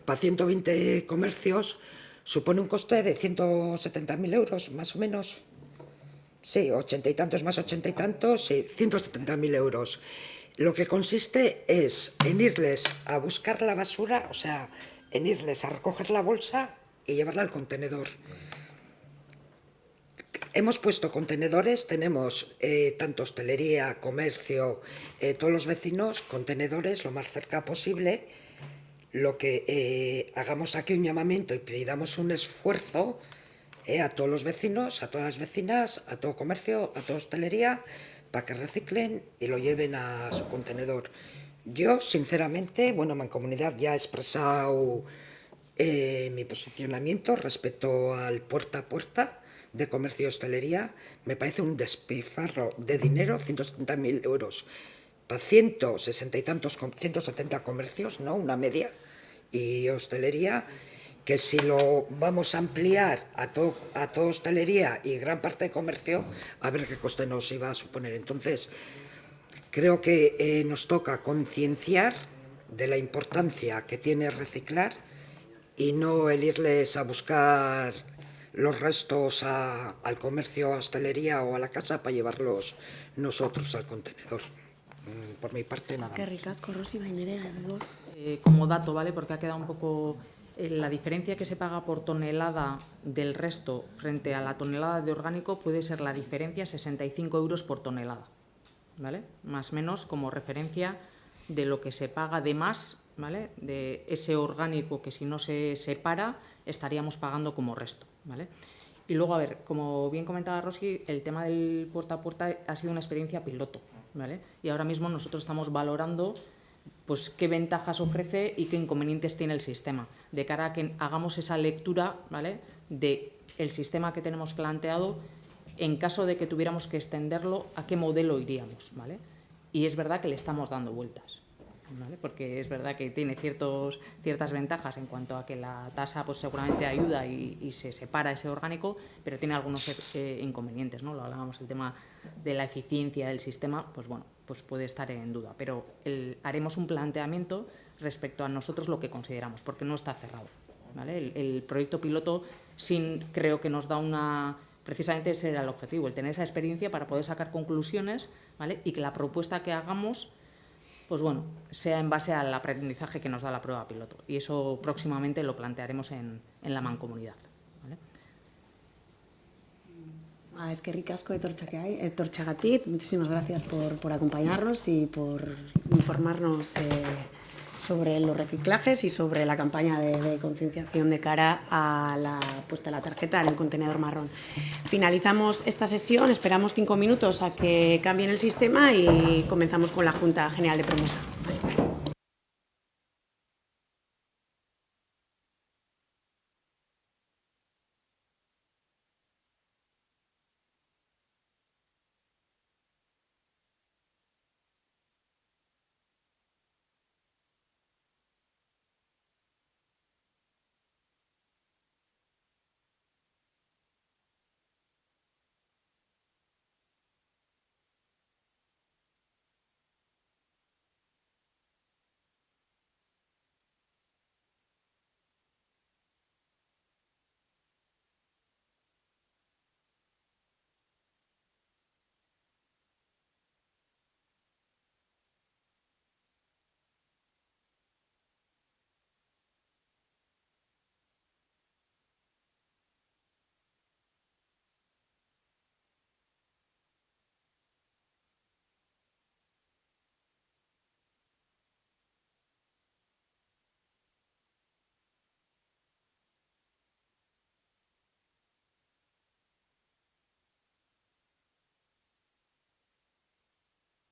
Para 120 comercios supone un coste de 170.000 euros, más o menos. Sí, 80 y tantos más 80 y tantos, sí, 170.000 euros. Lo que consiste es en irles a buscar la basura, o sea, en irles a recoger la bolsa y llevarla al contenedor. Hemos puesto contenedores, tenemos tanto hostelería, comercio, todos los vecinos, contenedores lo más cerca posible. Lo que hagamos aquí un llamamiento y pidamos un esfuerzo a todos los vecinos, a todas las vecinas, a todo comercio, a toda hostelería, para que reciclen y lo lleven a su contenedor. Yo, sinceramente, bueno, Mancomunidad ya ha expresado mi posicionamiento respecto al puerta a puerta de comercio y hostelería. Me parece un despilfarro de dinero, 170.000 euros. Para 160 y tantos, 170 comercios, ¿no? Una media, y hostelería, que si lo vamos a ampliar a todo hostelería y gran parte de comercio, a ver qué coste nos iba a suponer. Entonces, creo que nos toca concienciar de la importancia que tiene reciclar y no el irles a buscar los restos al comercio, a hostelería o a la casa para llevarlos nosotros al contenedor. Por mi parte, nada más.
Qué ricasco, Rosy, Nerea.
Como dato, ¿vale? Porque ha quedado un poco la diferencia que se paga por tonelada del resto frente a la tonelada de orgánico puede ser la diferencia 65 euros por tonelada, ¿vale? Más o menos como referencia de lo que se paga de más, ¿vale? De ese orgánico que si no se separa estaríamos pagando como resto, ¿vale? Y luego, a ver, como bien comentaba Rosy, el tema del puerta a puerta ha sido una experiencia piloto, ¿vale? Y ahora mismo nosotros estamos valorando pues qué ventajas ofrece y qué inconvenientes tiene el sistema, de cara a que hagamos esa lectura, ¿vale?, de el sistema que tenemos planteado, en caso de que tuviéramos que extenderlo, a qué modelo iríamos, ¿vale? Y es verdad que le estamos dando vueltas, ¿vale? Porque es verdad que tiene ciertas ventajas en cuanto a que la tasa pues seguramente ayuda y se separa ese orgánico, pero tiene algunos inconvenientes, ¿no? Lo hablábamos, el tema de la eficiencia del sistema, pues bueno, pues puede estar en duda, pero haremos un planteamiento respecto a nosotros lo que consideramos, porque no está cerrado, ¿vale? El proyecto piloto creo que nos da precisamente ese era el objetivo, el tener esa experiencia para poder sacar conclusiones, ¿vale? Y que la propuesta que hagamos, pues bueno, sea en base al aprendizaje que nos da la prueba piloto. Y eso próximamente lo plantearemos en la Mancomunidad, ¿vale?
Es que ricasco etortxagatik. Muchísimas gracias por acompañarnos y por informarnos sobre los reciclajes y sobre la campaña de concienciación de cara a la puesta de la tarjeta en el contenedor marrón. Finalizamos esta sesión, esperamos 5 minutos a que cambien el sistema y comenzamos con la Junta General de Promosa.